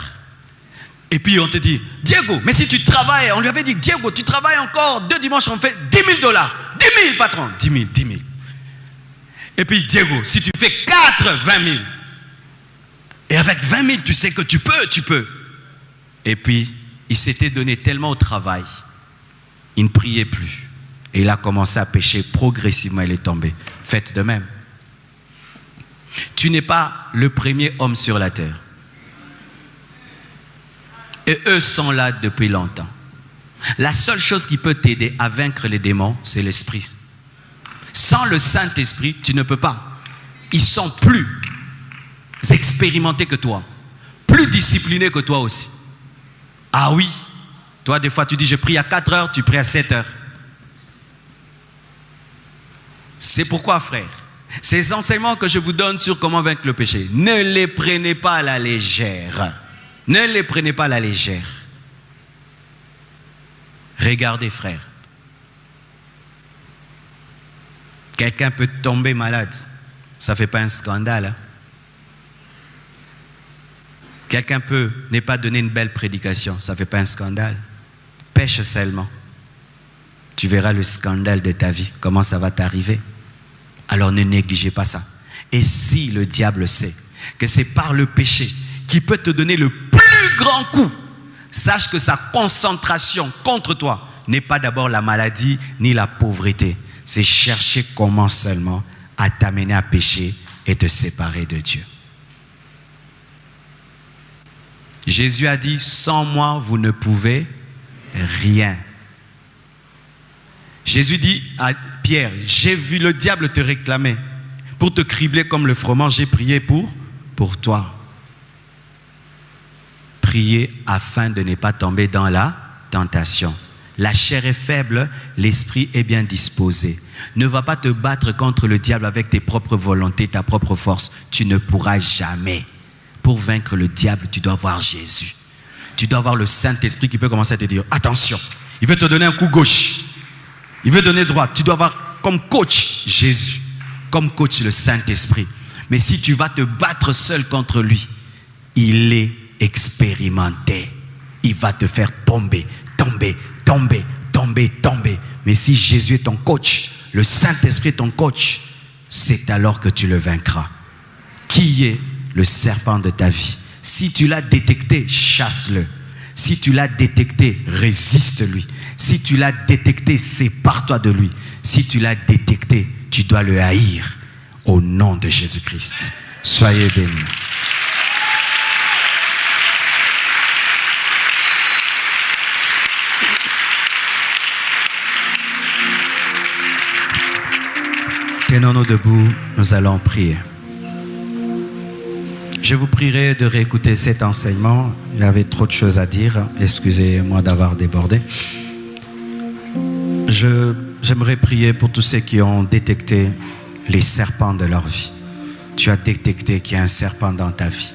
Et puis on te dit, Diego, mais si tu travailles, on lui avait dit, Diego, tu travailles encore 2 dimanches, on fait 10 000 $. 10 000, patron. 10 000. Et puis Diego, si tu fais 4, 20 000. Et avec 20 000, tu sais que tu peux. Et puis, il s'était donné tellement au travail, il ne priait plus. Et il a commencé à pécher progressivement, il est tombé. Faites de même. Tu n'es pas le premier homme sur la terre. Et eux sont là depuis longtemps. La seule chose qui peut t'aider à vaincre les démons, c'est l'Esprit. Sans le Saint-Esprit, tu ne peux pas. Ils sont plus expérimentés que toi, plus disciplinés que toi aussi. Ah oui, toi des fois tu dis je prie à 4 heures, tu pries à 7 heures. C'est pourquoi, frère, ces enseignements que je vous donne sur comment vaincre le péché, ne les prenez pas à la légère. Ne les prenez pas à la légère. Regardez, frère. Quelqu'un peut tomber malade. Ça ne fait pas un scandale. Hein? Quelqu'un peut ne pas donner une belle prédication. Ça ne fait pas un scandale. Pêche seulement. Tu verras le scandale de ta vie. Comment ça va t'arriver. Alors ne négligez pas ça. Et si le diable sait que c'est par le péché qu'il peut te donner le plus grand coup, sache que sa concentration contre toi n'est pas d'abord la maladie ni la pauvreté. C'est chercher comment seulement à t'amener à pécher et te séparer de Dieu. Jésus a dit, sans moi, vous ne pouvez rien. Jésus dit à Pierre, j'ai vu le diable te réclamer pour te cribler comme le froment, j'ai prié pour toi. Priez afin de ne pas tomber dans la tentation. La chair est faible, l'esprit est bien disposé. Ne va pas te battre contre le diable avec tes propres volontés, ta propre force. Tu ne pourras jamais. Pour vaincre le diable, tu dois avoir Jésus. Tu dois avoir le Saint-Esprit qui peut commencer à te dire, attention, il veut te donner un coup gauche. Il veut donner droite. Tu dois avoir comme coach Jésus, comme coach le Saint-Esprit. Mais si tu vas te battre seul contre lui, il est expérimenté. Il va te faire tomber, tomber, tomber, tomber, tomber. Mais si Jésus est ton coach, le Saint-Esprit est ton coach, c'est alors que tu le vaincras. Qui est le serpent de ta vie? Si tu l'as détecté, chasse-le. Si tu l'as détecté, résiste-lui. Si tu l'as détecté, sépare-toi de lui. Si tu l'as détecté, tu dois le haïr. Au nom de Jésus-Christ. Soyez bénis. Tenons-nous debout, nous allons prier. Je vous prierai de réécouter cet enseignement. Il y avait trop de choses à dire. Excusez-moi d'avoir débordé. J'aimerais prier pour tous ceux qui ont détecté les serpents de leur vie. Tu as détecté qu'il y a un serpent dans ta vie.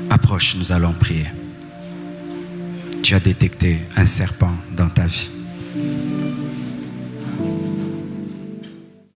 Approche, nous allons prier. Tu as détecté un serpent dans ta vie.